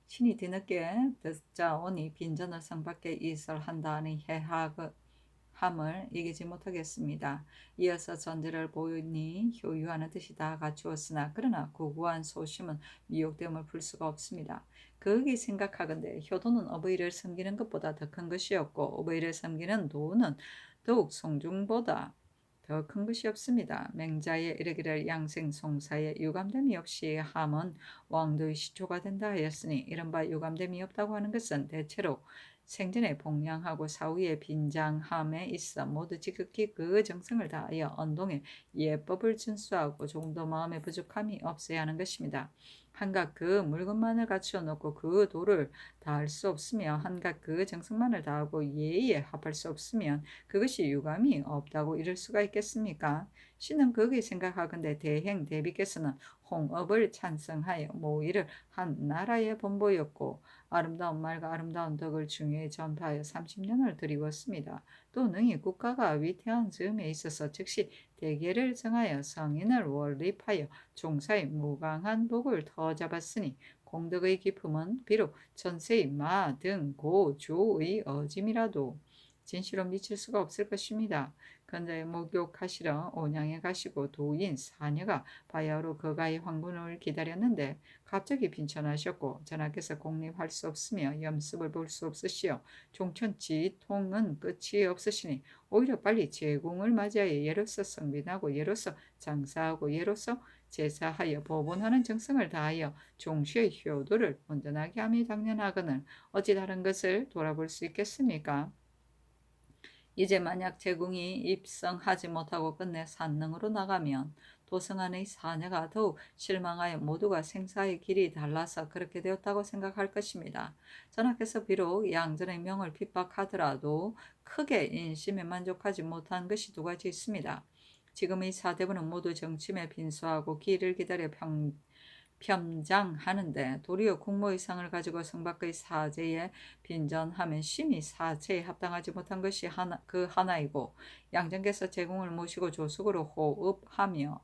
Speaker 1: 신이 뒤늦게 듣자오니 빈전을 성밖에 이설한다니 해학함을 이기지 못하겠습니다. 이어서 전제를 보니 효유하는 듯이 다 갖추었으나 그러나 고고한 소심은 미혹됨을 풀 수가 없습니다. 그에게 생각하건대 효도는 어버이를 섬기는 것보다 더 큰 것이었고 어버이를 섬기는 도는 더욱 송중보다 더 큰 것이 없습니다. 맹자에 이르기를 양생송사에 유감됨이 없이 함은 왕도의 시초가 된다 하였으니 이른바 유감됨이 없다고 하는 것은 대체로 생전에 복량하고 사후에 빈장함에 있어 모두 지극히 그 정성을 다하여 언동의 예법을 준수하고 조금도 마음에 부족함이 없어야 하는 것입니다. 한갓 그 물건만을 갖추어 놓고 그 도를 다할 수 없으며 한갓 그 정성만을 다하고 예의에 합할 수 없으면 그것이 유감이 없다고 이를 수가 있겠습니까? 신은 그렇게 생각하건대 대행 대비께서는 홍업을 찬성하여 모의를 한 나라의 본보였고 아름다운 말과 아름다운 덕을 중요히 전파하여 30년을 들이웠습니다. 또 능히 국가가 위태한 즈음에 있어서 즉시 대계를 정하여 성인을 월립하여 종사의 무강한 복을 터잡았으니 공덕의 기품은 비록 전세의 마 등 고조의 어짐이라도 진시로 미칠 수가 없을 것입니다. 근자에 목욕하시러 온양에 가시고 도인 사녀가 바야흐로 거가의 황군을 기다렸는데 갑자기 빈천하셨고 전하께서 공립할 수 없으며 염습을 볼 수 없으시어 종천지통은 끝이 없으시니 오히려 빨리 제공을 맞이하여 예로서 성빈하고 예로서 장사하고 예로서 제사하여 법원하는 정성을 다하여 종시의 효도를 온전하게 함이 당연하거늘 어찌 다른 것을 돌아볼 수 있겠습니까? 이제 만약 제궁이 입성하지 못하고 끝내 산능으로 나가면 도성 안의 사녀가 더욱 실망하여 모두가 생사의 길이 달라서 그렇게 되었다고 생각할 것입니다. 전하께서 비록 양전의 명을 핍박하더라도 크게 인심에 만족하지 못한 것이 두 가지 있습니다. 지금의 사대부는 모두 정침에 빈소하고 기일을 기다려 편장하는데 도리어 국모의 상을 가지고 성밖의 사제에 빈전하면 심히 사체에 합당하지 못한 것이 그 하나이고 양정께서 제공을 모시고 조숙으로 호흡하며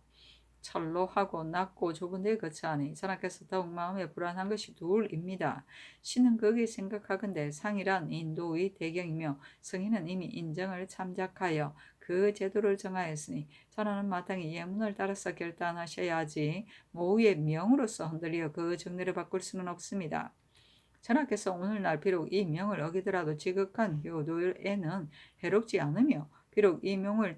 Speaker 1: 철로하고 낮고 좁은 데에 거처하니 전하께서 더욱 마음에 불안한 것이 둘입니다. 신은 거기 생각하건대 상이란 인도의 대경이며 성인은 이미 인정을 참작하여 그 제도를 정하였으니 전하는 마땅히 예문을 따라서 결단하셔야지 모의의 명으로서 흔들려 그 정례를 바꿀 수는 없습니다. 전하께서 오늘날 비록 이 명을 어기더라도 지극한 효도에는 해롭지 않으며 비록 이 명을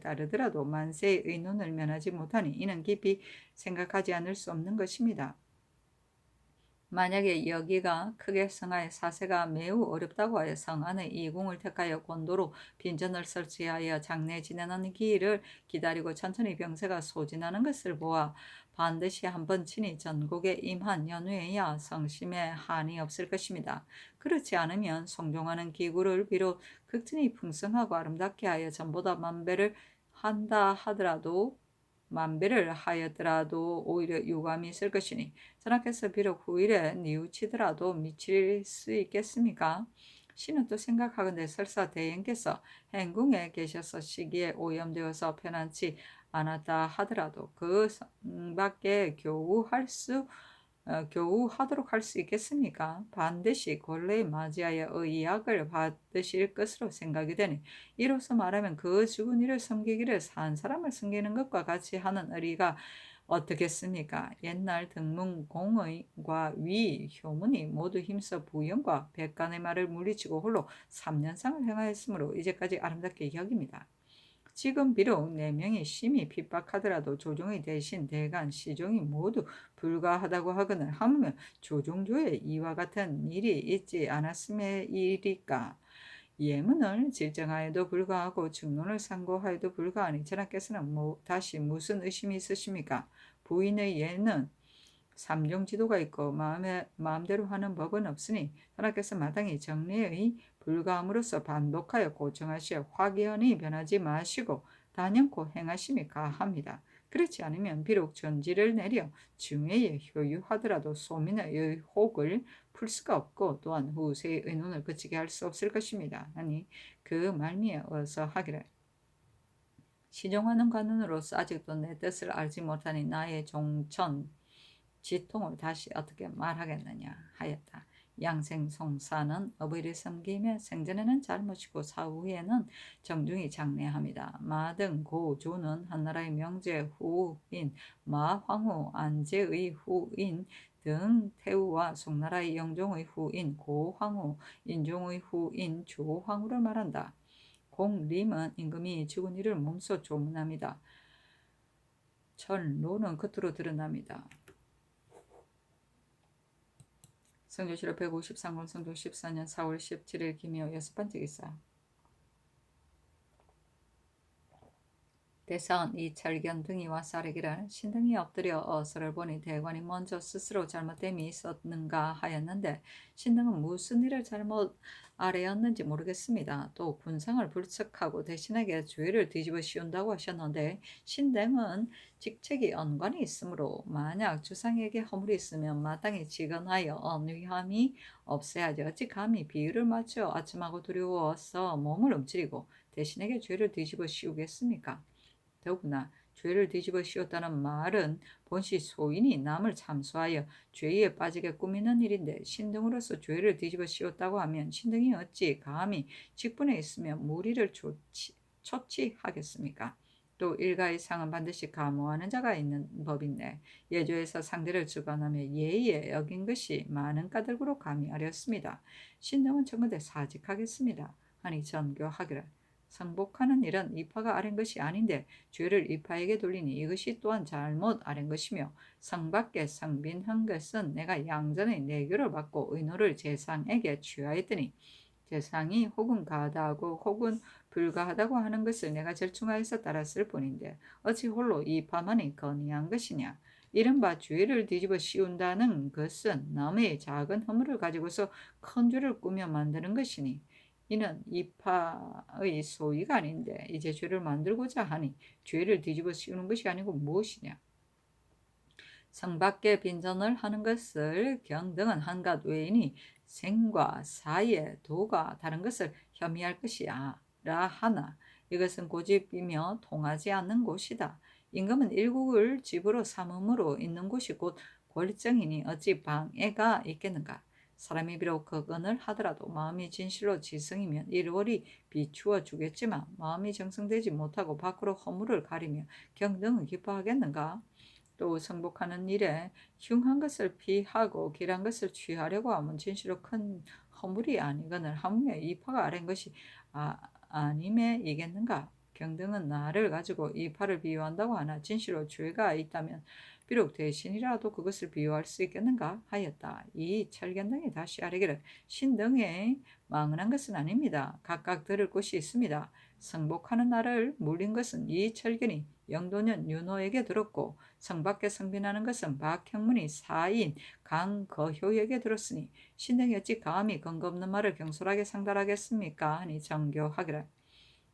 Speaker 1: 따르더라도 만세의 의논을 면하지 못하니 이는 깊이 생각하지 않을 수 없는 것입니다. 만약에 여기가 크게 성하여 사세가 매우 어렵다고 하여 성 안에 이궁을 택하여 권도로 빈전을 설치하여 장례 지내는 기일을 기다리고 천천히 병세가 소진하는 것을 보아 반드시 한번 친히 전국에 임한 연후에야 성심에 한이 없을 것입니다. 그렇지 않으면 송종하는 기구를 비롯 극진히 풍성하고 아름답게 하여 전보다 만배를 하였더라도 오히려 유감이 있을 것이니 전하께서 비록 후일에 뉘우치더라도 미칠 수 있겠습니까? 신은 또 생각하건대 설사 대행께서 행궁에 계셔서 시기에 오염되어서 편안치 않았다 하더라도 그 밖에 교우하도록 할 수 있겠습니까? 반드시 권례에 맞이하여 의약을 받으실 것으로 생각이 되니 이로써 말하면 그 죽은 이를 섬기기를 산 사람을 섬기는 것과 같이 하는 의리가 어떻겠습니까? 옛날 등문공의과 위, 효문이 모두 힘써 부영과 백간의 말을 물리치고 홀로 3년상을 행하였으므로 이제까지 아름답게 여깁니다. 지금 비록 4명이 심히 핍박하더라도 조종의 대신 대간, 시종이 모두 불가하다고 하거늘 하물며 조종조에 이와 같은 일이 있지 않았음에이리까. 예문을 질정하여도 불가하고 중론을 상고하여도 불가하니 전하께서는 다시 무슨 의심이 있으십니까? 부인의 예는 삼종지도가 있고 마음대로 하는 법은 없으니 전하께서 마땅히 정례의 불가함으로써 반복하여 고청하시어 확연히 변하지 마시고 단연코 행하심이 가합니다. 그렇지 않으면 비록 전지를 내려 중회에 효유하더라도 소민의 의혹을 풀 수가 없고 또한 후세의 의논을 그치게 할 수 없을 것입니다. 아니 그 말미에 어서 하기를 시종하는 관원으로서 아직도 내 뜻을 알지 못하니 나의 종천 지통을 다시 어떻게 말하겠느냐 하였다. 양생송사는 어버이를 섬기며 생전에는 잘 모시고 사후에는 정중히 장례합니다. 마등 고조는 한나라의 명제 후인 마황후 안제의 후인 등 태우와 송나라의 영종의 후인 고황후 인종의 후인 조황후를 말한다. 공림은 임금이 죽은 이를 몸소 조문합니다. 천로는 겉으로 드러납니다. 성조실록 153권 성종 14년 4월 17일 김효 여섯 번째 기사. 대사원 이철견 등이 와서 아뢰기를 신등이 엎드려 어서를 보니 대관이 먼저 스스로 잘못됨이 있었는가 하였는데 신등은 무슨 일을 잘못 아뢰었는지 모르겠습니다. 또 군상을 불척하고 대신에게 주의를 뒤집어 씌운다고 하셨는데 신등은 직책이 언관이 있으므로 만약 주상에게 허물이 있으면 마땅히 직언하여 언위함이 없애야지 어찌 감히 비유를 맞춰 아첨하고 두려워서 몸을 움츠리고 대신에게 죄를 뒤집어 씌우겠습니까? 더구나 죄를 뒤집어 씌웠다는 말은 본시 소인이 남을 참수하여 죄에 빠지게 꾸미는 일인데 신등으로서 죄를 뒤집어 씌웠다고 하면 신등이 어찌 감히 직분에 있으며 무리를 처치하겠습니까? 또 일가의 상은 반드시 감호하는 자가 있는 법인데 예조에서 상대를 주관하며 예의에 여긴 것이 많은 까닭으로 감히 아뢰었습니다. 신등은 청근대 사직하겠습니다. 하니 전교하기를 상복하는 일은 이파가 아랜 것이 아닌데 죄를 이파에게 돌리니 이것이 또한 잘못 아랜 것이며 상밖에 상빈한 것은 내가 양전의 내교를 받고 의노를 재상에게 취하였더니 재상이 혹은 가하다고 혹은 불가하다고 하는 것을 내가 절충하여서 따랐을 뿐인데 어찌 홀로 이파만이 건의한 것이냐. 이른바 죄를 뒤집어 씌운다는 것은 남의 작은 허물을 가지고서 큰 죄를 꾸며 만드는 것이니 이는 이파의 소위가 아닌데 이제 죄를 만들고자 하니 죄를 뒤집어 씌우는 것이 아니고 무엇이냐. 성밖에 빈전을 하는 것을 경등은 한갓 외이니 생과 사의 도가 다른 것을 혐의할 것이야 라 하나 이것은 고집이며 통하지 않는 곳이다. 임금은 일국을 집으로 삼음으로 있는 곳이 곧 권리정이니 어찌 방해가 있겠는가. 사람이 비록 거건을 하더라도 마음이 진실로 지성이면 일월이 비추어 주겠지만 마음이 정성되지 못하고 밖으로 허물을 가리며 경등은 기뻐하겠는가. 또 성복하는 일에 흉한 것을 피하고 길한 것을 취하려고 하면 진실로 큰 허물이 아니거늘 하물며 이파가 아랜 것이 아님에 이겠는가. 경등은 나를 가지고 이파를 비유한다고 하나 진실로 죄가 있다면 비록 대신이라도 그것을 비유할 수 있겠는가 하였다. 이 철견등이 다시 아뢰기를 신등에 망언한 것은 아닙니다. 각각 들을 곳이 있습니다. 성복하는 나를 물린 것은 이 철견이 영도년 윤호에게 들었고 성밖에 성빈하는 것은 박형문이 사인 강거효에게 들었으니 신등이 어찌 감히 근거 없는 말을 경솔하게 상달하겠습니까? 하니 정교하기를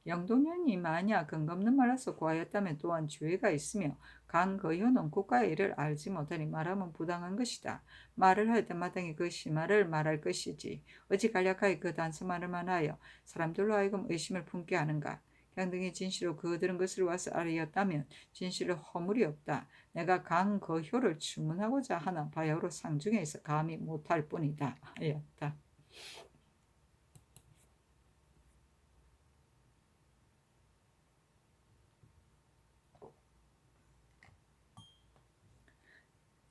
Speaker 1: 영도년이 만약 근거 없는 말로서 고하였다면 또한 주의가 있으며 강거효는 국가의 일을 알지 못하니 말하면 부당한 것이다. 말을 할 때 마땅히 그 심화를 말할 것이지 어찌 간략하게 그 단서말을만 하여 사람들로 하여금 의심을 품게 하는가. 경등이 진실로 그 들은 것을 와서 아뢰었다면 진실로 허물이 없다. 내가 강거효를 추문하고자 하나 바야흐로 상중에 있어 감히 못할 뿐이다 하였다.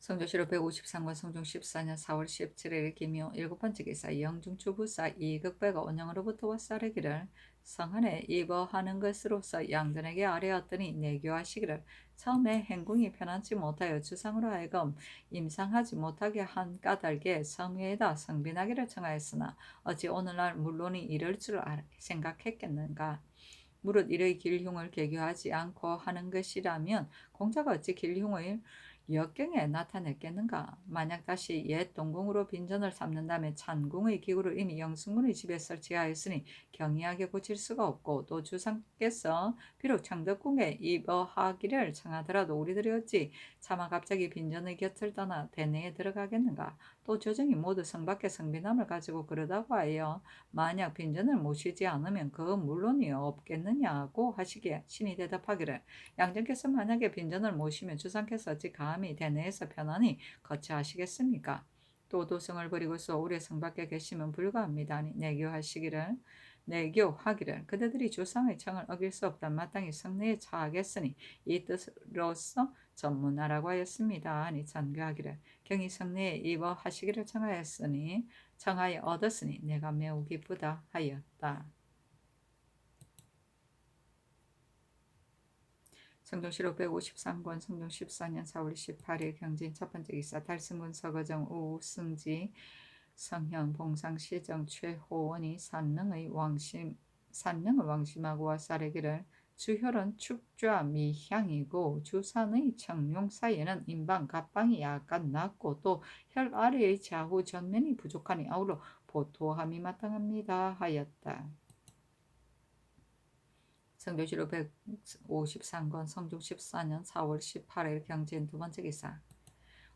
Speaker 1: 성조실록 153권 성종 14년 4월 17일 김효 일곱 번째 기사 영중주부사 이극배가 원영으로부터 와서 아뢰기를 성안에 입어하는 것으로서 양전에게 아뢰었더니 내교하시기를 처음에 행궁이 편안치 못하여 주상으로 하여금 임상하지 못하게 한 까닭에 성회에다 성빈하기를 청하였으나 어찌 오늘날 물론이 이럴 줄 생각했겠는가. 무릇 이의 길흉을 계교하지 않고 하는 것이라면 공자가 어찌 길흉을 역경에 나타냈겠는가. 만약 다시 옛 동궁으로 빈전을 삼는다면 찬궁의 기구를 이미 영승문의 집에 설치하였으니 경이하게 고칠 수가 없고 또 주상께서 비록 창덕궁에 입어하기를 청하더라도 우리들이 어찌 차마 갑자기 빈전의 곁을 떠나 대내에 들어가겠는가. 또 조정이 모두 성밖에 성빈함을 가지고 그러다고 하여 만약 빈전을 모시지 않으면 그 물론이 없겠느냐고 하시기에 신이 대답하기를 양전께서 만약에 빈전을 모시면 주상께서 어찌 감히 대내에서 편안히 거처하시겠습니까? 또 도성을 버리고서 우리 성 밖에 계시면 불가합니다. 내교하기를 그대들이 주상의 청을 어길 수 없다 마땅히 성내에 처하겠으니 이 뜻으로서 전문하라고 하였습니다. 하니 전교하기를 경이 성내에 입어하시기를 청하여 얻었으니 내가 매우 기쁘다 하였다. 성종실록 153권 성종 14년 4월 18일 경진 첫 번째 기사 달승군 서거정 우승지 성현 봉상시정 최호원이 산능을 왕심하고와 사례기를 주혈은 축좌 미향이고 주산의 청룡 사이에는 인방 갑방이 약간 낮고 또 혈 아래의 좌우 전면이 부족하니 아울러 보토함이 마땅합니다 하였다. 성조실록 153권 성종 14년 4월 18일 경진 두 번째 기사.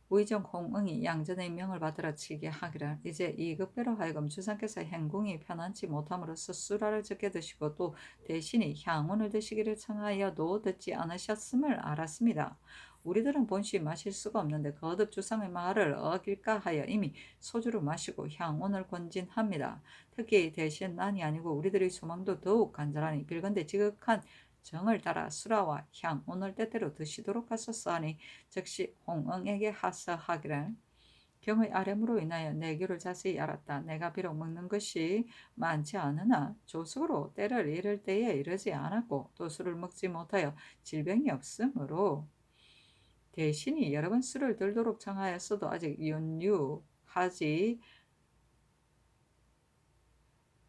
Speaker 1: 우의정 홍응이 양전의 명을 받들어 치게 하기를 이제 이급배로 하여금 주상께서 행궁이 편안치 못함으로써 수라를 적게 드시고 또 대신에 향운을 드시기를 청하여도 듣지 않으셨음을 알았습니다. 우리들은 본시 마실 수가 없는데 거듭 주상의 말을 어길까 하여 이미 소주를 마시고 향운을 권진합니다. 특히 대신 난이 아니고 우리들의 소망도 더욱 간절하니 빌건대 지극한 정을 따라 수라와 향운을 때때로 드시도록 하소서 하니 즉시 홍응에게 하사하기를 경의 아뢰므로 인하여 내교를 자세히 알았다. 내가 비록 먹는 것이 많지 않으나 조숙으로 때를 이를 때에 이르지 않았고 또 술을 먹지 못하여 질병이 없으므로 대신이 여러 번 술을 들도록 청하였어도 아직 윤유하지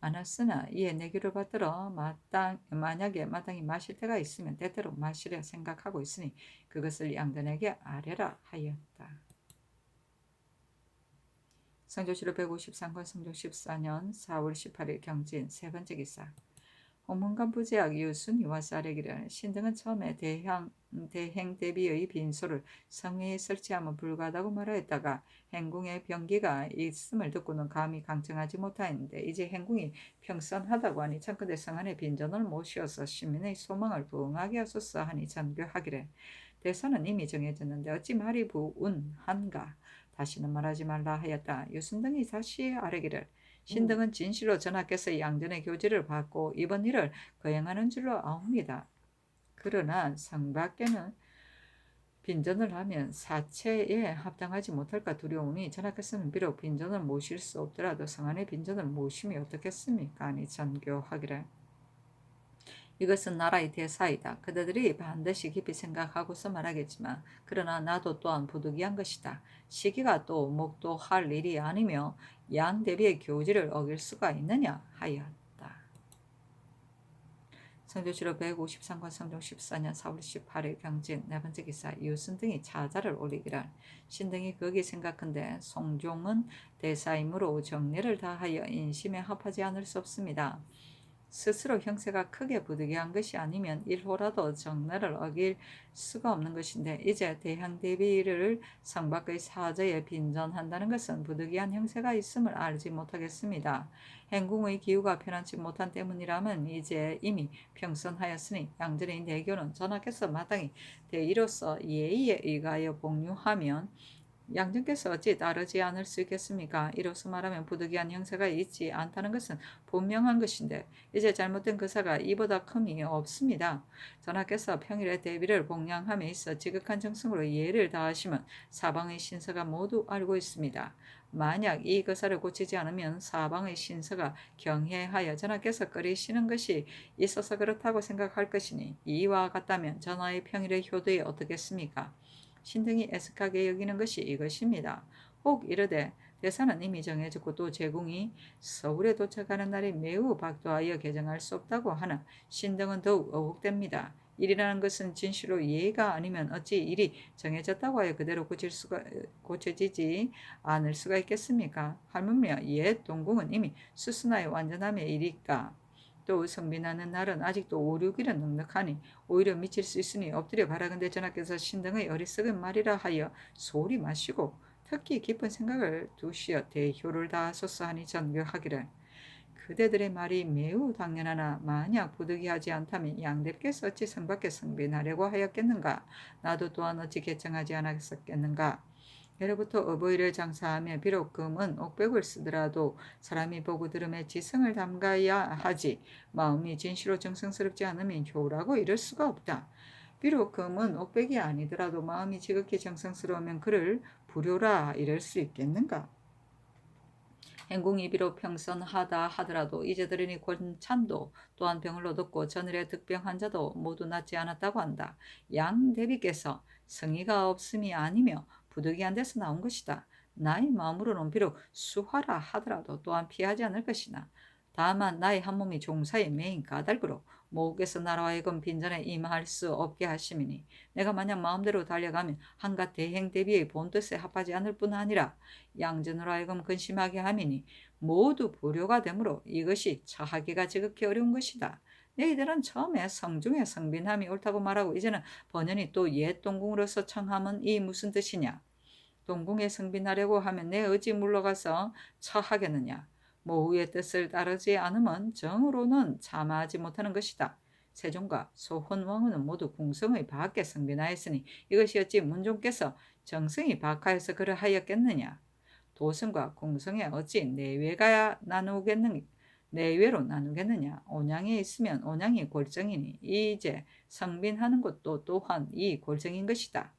Speaker 1: 않았으나 이에 내기를 받들어 만약에 마땅히 마실 때가 있으면 때때로 마시려 생각하고 있으니 그것을 양전에게 아뢰라 하였다. 성조실록 153권 성종 14년 4월 18일 경진 세 번째 기사. 홍문관 부제학 유순이와 사례기를 신등은 처음에 대행 대비의 빈소를 성회에 설치하면 불가하다고 말하였다가 행궁의 병기가 있음을 듣고는 감히 강청하지 못하였는데 이제 행궁이 평선하다고 하니 청컨대 성안의 빈전을 모시어서 시민의 소망을 부응하게 하소서 하니 전교하기를 대사는 이미 정해졌는데 어찌 말이 부운한가 다시는 말하지 말라 하였다. 유순등이 다시 아뢰기를 신등은 진실로 전하께서 양전의 교지를 받고 이번 일을 거행하는 줄로 아옵니다. 그러나 성밖에는 빈전을 하면 사체에 합당하지 못할까 두려우니 전하께서는 비록 빈전을 모실 수 없더라도 성안의 빈전을 모심이 어떻겠습니까? 아니 전교하기를 이것은 나라의 대사이다. 그들이 반드시 깊이 생각하고서 말하겠지만 그러나 나도 또한 부득이한 것이다. 시기가 또 목도할 일이 아니며 양 대비의 교지를 어길 수가 있느냐 하였다. 성조실록 153권 성종 14년 4월 18일 경진 네 번째 기사 유순 등이 차자를 올리기를 신등이 거기 생각한데 송종은 대사이므로 정례를 다하여 인심에 합하지 않을 수 없습니다. 스스로 형세가 크게 부득이한 것이 아니면 일호라도 정례를 어길 수가 없는 것인데 이제 대항 대비를 성밖의 사저에 빈전한다는 것은 부득이한 형세가 있음을 알지 못하겠습니다. 행궁의 기후가 편안치 못한 때문이라면 이제 이미 평선하였으니 양전의 내교는 전하께서 마땅히 대의로서 예의에 의하여 복류하면 양전께서 어찌 따르지 않을 수 있겠습니까? 이로써 말하면 부득이한 형세가 있지 않다는 것은 분명한 것인데 이제 잘못된 거사가 이보다 큼이 없습니다. 전하께서 평일에 대비를 봉양함에 있어 지극한 정성으로 예를 다하시면 사방의 신서가 모두 알고 있습니다. 만약 이 거사를 고치지 않으면 사방의 신서가 경해하여 전하께서 끓이시는 것이 있어서 그렇다고 생각할 것이니 이와 같다면 전하의 평일의 효도에 어떻겠습니까? 신등이 애석하게 여기는 것이 이것입니다. 혹 이르되 대사는 이미 정해졌고 또 제궁이 서울에 도착하는 날이 매우 박도하여 개정할 수 없다고 하나 신등은 더욱 어혹됩니다. 일이라는 것은 진실로 예의가 아니면 어찌 일이 정해졌다고 하여 그대로 고쳐지지 않을 수가 있겠습니까? 하물며 옛 동궁은 이미 수순하여 완전함의 일이까 또 성빈하는 날은 아직도 5, 6일은 넉넉하니 오히려 미칠 수 있으니 엎드려 바라건대 전하께서 신등의 어리석은 말이라 하여 소리 마시고 특히 깊은 생각을 두시어 대효를 다하소서 하니 전교하기를 그대들의 말이 매우 당연하나 만약 부득이하지 않다면 양대께서 어찌 성밖에 성빈하려고 하였겠는가 나도 또한 어찌 개청하지 않았었겠는가 예로부터 어버이를 장사하며 비록 금은 옥백을 쓰더라도 사람이 보고 들음에 지성을 담가야 하지 마음이 진실로 정성스럽지 않으면 효라고 이럴 수가 없다. 비록 금은 옥백이 아니더라도 마음이 지극히 정성스러우면 그를 불효라 이럴 수 있겠는가? 행궁이 비록 평선하다 하더라도 이제들이니 권찬도 또한 병을 얻었고 전일의 득병 환자도 모두 낫지 않았다고 한다. 양 대비께서 성의가 없음이 아니며 부득이한 데서 나온 것이다. 나의 마음으로는 비록 수하라 하더라도 또한 피하지 않을 것이나 다만 나의 한 몸이 종사의 메인 까닭으로 모국에서 나로 하여금 빈전에 임할 수 없게 하심이니 내가 만약 마음대로 달려가면 한갓 대행 대비의 본뜻에 합하지 않을 뿐 아니라 양전으로 하여금 근심하게 함이니 모두 불효가 되므로 이것이 처하기가 지극히 어려운 것이다. 너희들은 처음에 성중에 성빈함이 옳다고 말하고 이제는 번연히 또 옛 동궁으로서 청함은 이 무슨 뜻이냐? 동궁에 성빈하려고 하면 내 어찌 물러가서 처하겠느냐? 모후의 뜻을 따르지 않으면 정으로는 참아하지 못하는 것이다. 세종과 소헌왕후는 모두 궁성의 밖에 성빈하였으니 이것이 어찌 문종께서 정성이 박하여서 그러하였겠느냐? 도성과 궁성에 어찌 내외로 나누겠느냐? 온양에 있으면 온양이 골정이니 이제 성빈하는 것도 또한 이 골정인 것이다.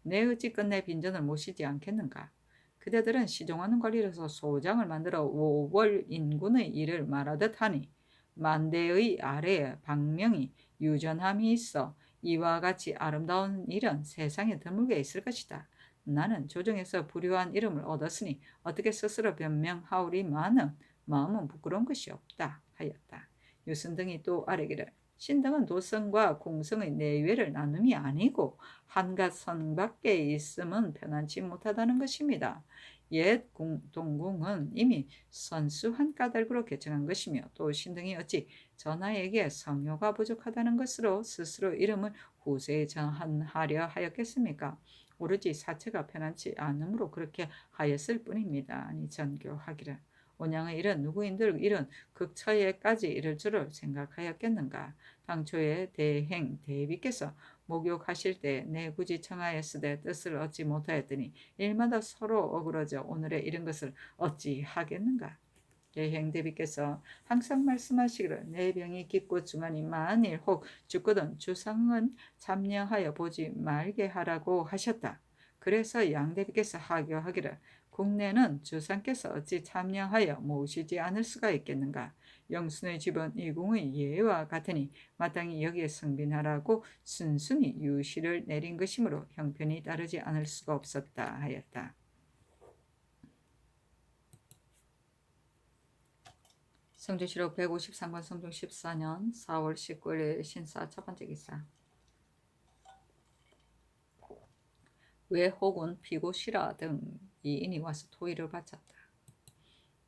Speaker 1: 내 어찌 끝내 빈전을 모시지 않겠는가? 그대들은 시종하는 관리로서 소장을 만들어 5월 인군의 일을 말하듯 하니 만대의 아래에 방명이 유전함이 있어 이와 같이 아름다운 일은 세상에 드물게 있을 것이다. 나는 조정에서 불효한 이름을 얻었으니 어떻게 스스로 변명하오리마는 마음은 부끄러운 것이 없다 하였다. 유순등이 또 아뢰기를 신등은 도성과 공성의 내외를 나눔이 아니고 한갓 선 밖에 있음은 편안치 못하다는 것입니다. 옛 동궁은 이미 선수한 까닭으로 개정한 것이며 또 신등이 어찌 전하에게 성효가 부족하다는 것으로 스스로 이름을 후세에 전하려 하였겠습니까? 오로지 사체가 편안치 않으므로 그렇게 하였을 뿐입니다. 아니 전교하기를 온양의 일은 누구인들 일은 극처에까지 이를 줄을 생각하였겠는가? 당초에 대행 대비께서 목욕하실 때 내 굳이 청하였으되 뜻을 얻지 못하였더니 일마다 서로 어그러져 오늘에 이른 것을 어찌 하겠는가? 대행 대비께서 항상 말씀하시기를 내 병이 깊고 중하니 만일 혹 죽거든 주상은 참여하여 보지 말게 하라고 하셨다. 그래서 양 대비께서 하교하기를 국내는 주상께서 어찌 참여하여 모시지 않을 수가 있겠는가? 영순의 집은 이궁의 예와 같으니 마땅히 여기에 성빈하라고 순순히 유시를 내린 것이므로 형편이 따르지 않을 수가 없었다 하였다. 성조실록 153권 성종 14년 4월 19일 신사 첫 번째 기사. 외혹은 피고시라 등 이인이 와서 토의를 바쳤다.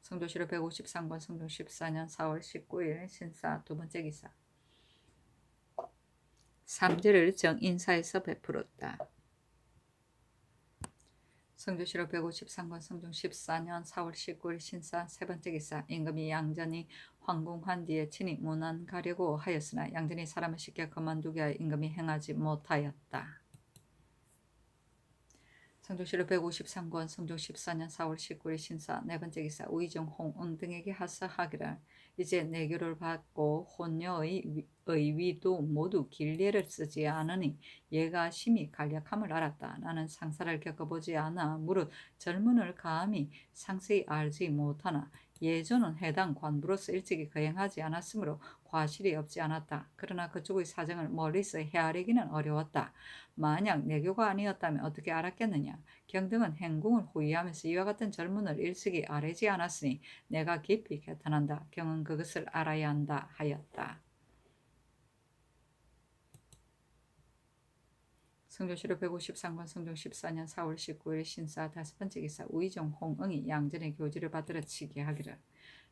Speaker 1: 성조실록 153권 성종 14년 4월 19일 신사 두 번째 기사. 삼재를 정인사에서 베풀었다. 성조실록 153권 성종 14년 4월 19일 신사 세 번째 기사. 임금이 양전이 황궁한 뒤에 친히 문안 가려고 하였으나 양전이 사람을 쉽게 그만두게 하여 임금이 행하지 못하였다. 성조실록 153권 성종 14년 4월 19일 신사 네 번째 기사. 우의정 홍응 등에게 하사하기를 이제 내교를 받고 혼녀의 의위도 모두 길례를 쓰지 않으니 얘가 심히 간략함을 알았다. 나는 상사를 겪어보지 않아 무릇 젊은을 감히 상세히 알지 못하나 예전은 해당 관부로서 일찍이 거행하지 않았으므로 과실이 없지 않았다. 그러나 그쪽의 사정을 멀리서 헤아리기는 어려웠다. 만약 내교가 아니었다면 어떻게 알았겠느냐. 경등은 행궁을 호위하면서 이와 같은 젊은을 일찍이 아뢰지 않았으니 내가 깊이 개탄한다. 경은 그것을 알아야 한다 하였다. 성조실록 153권 성종 14년 4월 19일 신사 다섯 번째 기사. 우의정 홍응이 양전의 교지를 받들어 치게 하기를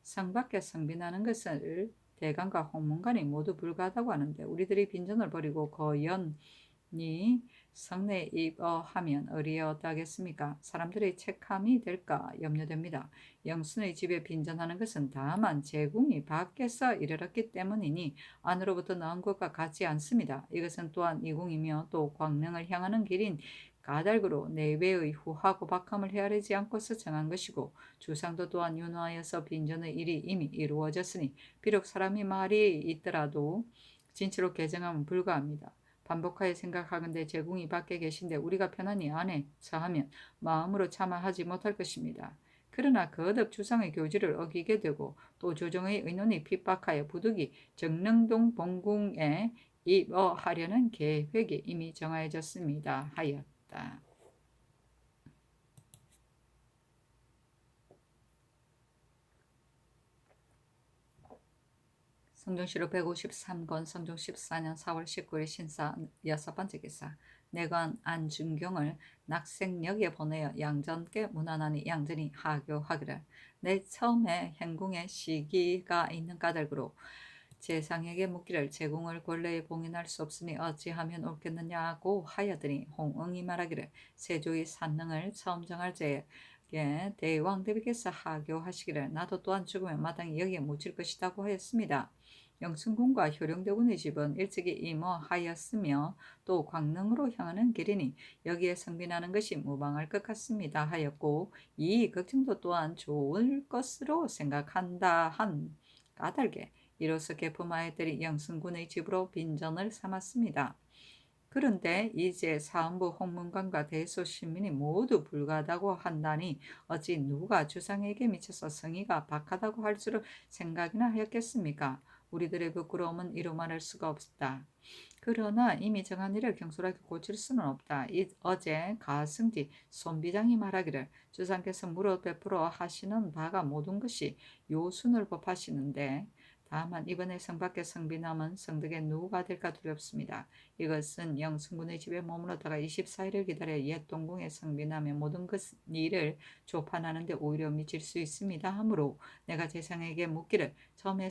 Speaker 1: 성 밖에 성빈하는 것을 대간과 홍문관이 모두 불가하다고 하는데 우리들이 빈전을 버리고 거연히 성내에 입어하면 어리어다겠습니까? 사람들의 책함이 될까 염려됩니다. 영순의 집에 빈전하는 것은 다만 제궁이 밖에서 이르렀기 때문이니 안으로부터 나온 것과 같지 않습니다. 이것은 또한 이궁이며 또 광명을 향하는 길인 까닭으로 내외의 후하고 박함을 헤아리지 않고서 정한 것이고 주상도 또한 윤화하여서 빈전의 일이 이미 이루어졌으니 비록 사람이 말이 있더라도 진치로 개정하면 불가합니다. 반복하여 생각하건대 제궁이 밖에 계신데 우리가 편안히 안에 처하면 마음으로 참아하지 못할 것입니다. 그러나 거듭 주상의 교지를 어기게 되고 또 조정의 의논이 핍박하여 부득이 정릉동 본궁에 입어하려는 계획이 이미 정하여졌습니다 하였다. 성종시로 153권 성종 14년 4월 19일 신사 여섯 번째 기사. 내관 안준경을 낙생역에 보내어 양전께 문안하니 양전이 하교하기를 내 처음에 행궁에 시기가 있는 까닭으로 재상에게 묻기를 제궁을 권례에 봉인할 수 없으니 어찌하면 옳겠느냐고 하여더니 홍응이 말하기를 세조의 산능을 처음 정할 때에 대왕 대비께서 하교하시기를 나도 또한 죽으면 마땅히 여기에 묻힐 것이라고 하였습니다. 영순군과 효령대군의 집은 일찍이 임하였으며 또 광릉으로 향하는 길이니 여기에 성빈하는 것이 무방할 것 같습니다 하였고 이 걱정도 또한 좋을 것으로 생각한다 한 까닭에 이로써 개품하였더니 영순군의 집으로 빈전을 삼았습니다. 그런데 이제 사헌부 홍문관과 대소신민이 모두 불가하다고 한다니 어찌 누가 주상에게 미쳐서 성의가 박하다고 할 줄을 생각이나 하였겠습니까? 우리들의 부끄러움은 이루 말할 수가 없다. 그러나 이미 정한 일을 경솔하게 고칠 수는 없다. 어제 가승지 손비장이 말하기를 주상께서 무릇 베풀어 하시는 바가 모든 것이 요순을 법하시는데 다만 이번에 성밖에 성비남은 성덕의 누가 될까 두렵습니다. 이것은 영순군의 집에 머무르다가 24일을 기다려 옛 동궁의 성비남의 모든 일을 조판하는데 오히려 미칠 수 있습니다. 하므로 내가 재상에게 묻기를 처음에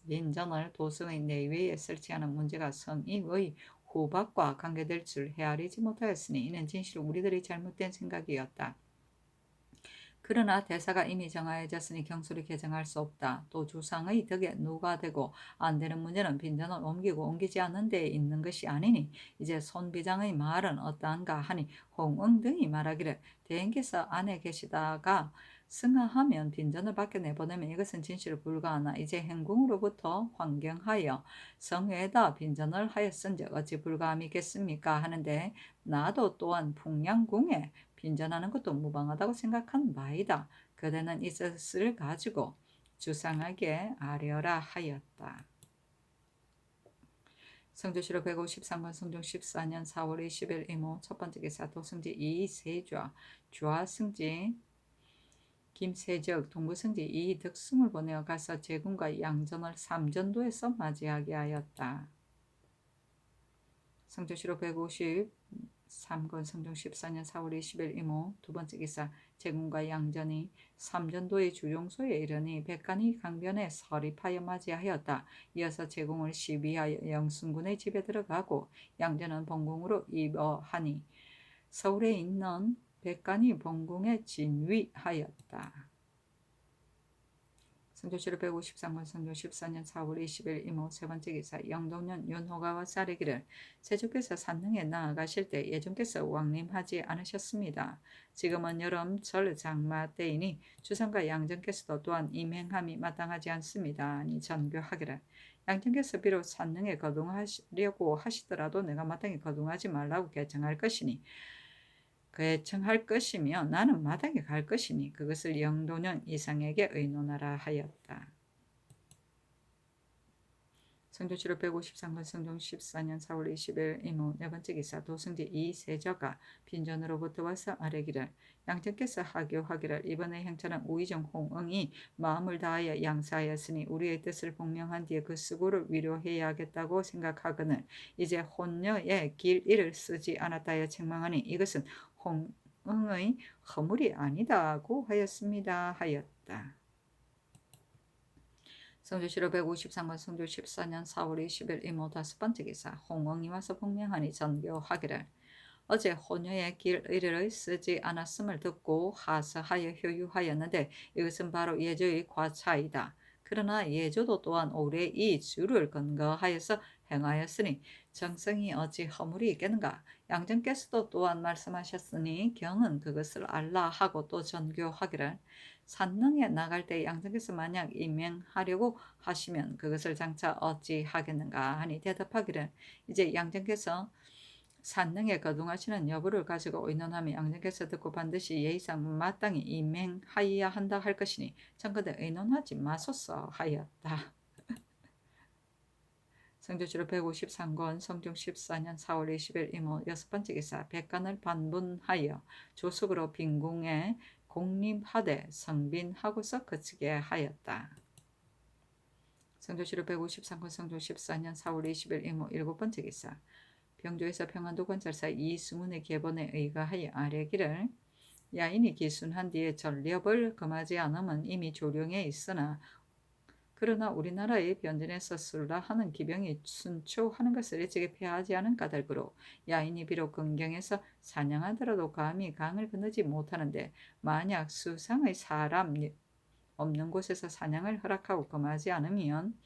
Speaker 1: 민전을 도성의 내외에 설치하는 문제가 성의의 후박과 관계될 줄 헤아리지 못하였으니 이는 진실로 우리들의 잘못된 생각이었다. 그러나 대사가 이미 정하여졌으니 경솔히 개정할 수 없다. 또 주상의 덕에 누가 되고 안 되는 문제는 빈전을 옮기고 옮기지 않는 데에 있는 것이 아니니 이제 손비장의 말은 어떠한가 하니 홍응 등이 말하기를 대행께서 안에 계시다가 승하하면 빈전을 밖에 내보내면 이것은 진실로 불가하나 이제 행궁으로부터 환경하여 성회에다 빈전을 하였은즉 어찌 불가함이겠습니까 하는데 나도 또한 풍량궁에 빈전하는 것도 무방하다고 생각한 바이다. 그대는 이것을 가지고 주상에게 아뢰어라 하였다. 성조실록 153권 성종 14년 4월 20일 이모 첫 번째 기사 도승지 이세좌 좌승지 김세적 동부승지 이득승을 보내어 가서 제군과 양전을 삼전도에서 맞이하게 하였다. 성조실록 153권 성종 14년 4월 20일 이모 두 번째 기사 제군과 양전이 삼전도의 주종소에 이르니 백간이 강변에 서립하여 맞이하였다. 이어서 제공을 시비하여 영순군의 집에 들어가고 양전은 본궁으로 입어하니 서울에 있는 백간이 본궁에 진위하였다. 성조실록 153권 성종 14년 4월 20일 이모 세 번째 기사 영동년 윤호가 와서 아뢰기를 세조께서 산릉에 나아가실 때 예전께서 왕림하지 않으셨습니다. 지금은 여름철 장마 때이니 주상과 양전께서도 또한 임행함이 마땅하지 않습니다. 아니 전교하기를 양전께서 비록 산릉에 거동하려고 하시더라도 내가 마땅히 거동하지 말라고 개청할 것이니 개청할 것이며 나는 마땅히 갈 것이니 그것을 영도년 이상에게 의논하라 하였다. 성조실록 153권 성종 14년 4월 20일 이모 네 번째 기사 도승지 이세저가 빈전으로부터 와서 아뢰기를 양전께서 하교하기를 이번의 행차는 우의정 홍응이 마음을 다하여 양사하였으니 우리의 뜻을 복명한 뒤에 그 수고를 위로해야겠다고 생각하거늘 이제 혼녀의 길이를 쓰지 않았다 하여 책망하니 이것은 홍응의 허물이 아니다고 하였습니다 하였다. 성조실록 153권 성조 14년 4월 20일 이모 다섯 번째 기사 홍응이 와서 복명하니 전교하기를 어제 혼녀의 길의를 쓰지 않았음을 듣고 하사하여 효유하였는데 이것은 바로 예조의 과차이다. 그러나 예조도 또한 올해 이 주를 근거하여서 행하였으니 정성이 어찌 허물이 있겠는가. 양전께서도 또한 말씀하셨으니 경은 그것을 알라 하고 또 전교하기를 산릉에 나갈 때 양전께서 만약 임행하려고 하시면 그것을 장차 어찌 하겠는가 하니 대답하기를 이제 양전께서 산릉에 거둥하시는 여부를 가지고 의논하며 양전께서 듣고 반드시 예의상 마땅히 임행하여야 한다 할 것이니 청컨대 의논하지 마소서 하였다. 성조실록 153권 성종 14년 4월 20일 이모 여섯 번째 기사 백간을 반분하여 조숙으로 빈궁에 공림하되 성빈하고서 그치게 하였다. 성조실록 153건 성조 14년 4월 20일 임모 7번째 기사. 병조에서 평안도 관찰사 이승훈의 계본에 의거하여 아뢰기를 야인이 기순한 뒤에 전력을 금하지 않으면 이미 조령에 있으나 그러나 우리나라의 변진에서 쓸라 하는 기병이 순초하는 것을 일찍이 폐하지 않은 까닭으로 야인이 비록 근경에서 사냥하더라도 감히 강을 건너지 못하는데 만약 수상의 사람 없는 곳에서 사냥을 허락하고 금하지 않으면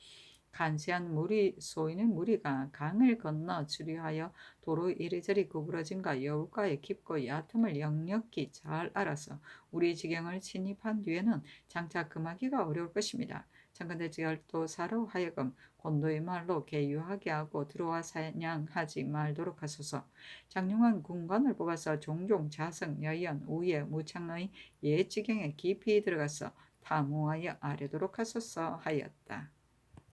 Speaker 1: 간세한 쏘이는 무리가 강을 건너 주류하여 도로 이리저리 구부러짐과 여우가의 깊고 얕음을 역력히 잘 알아서 우리 지경을 침입한 뒤에는 장차 금하기가 어려울 것입니다. 청건대 지열도사로 하여금 곤도의 말로 개유하게 하고 들어와 사냥하지 말도록 하소서. 장룡한 군관을 뽑아서 종종 자성, 여연, 우예, 무창의 옛 지경에 깊이 들어가서 탐호하여 아뢰도록 하소서 하였다.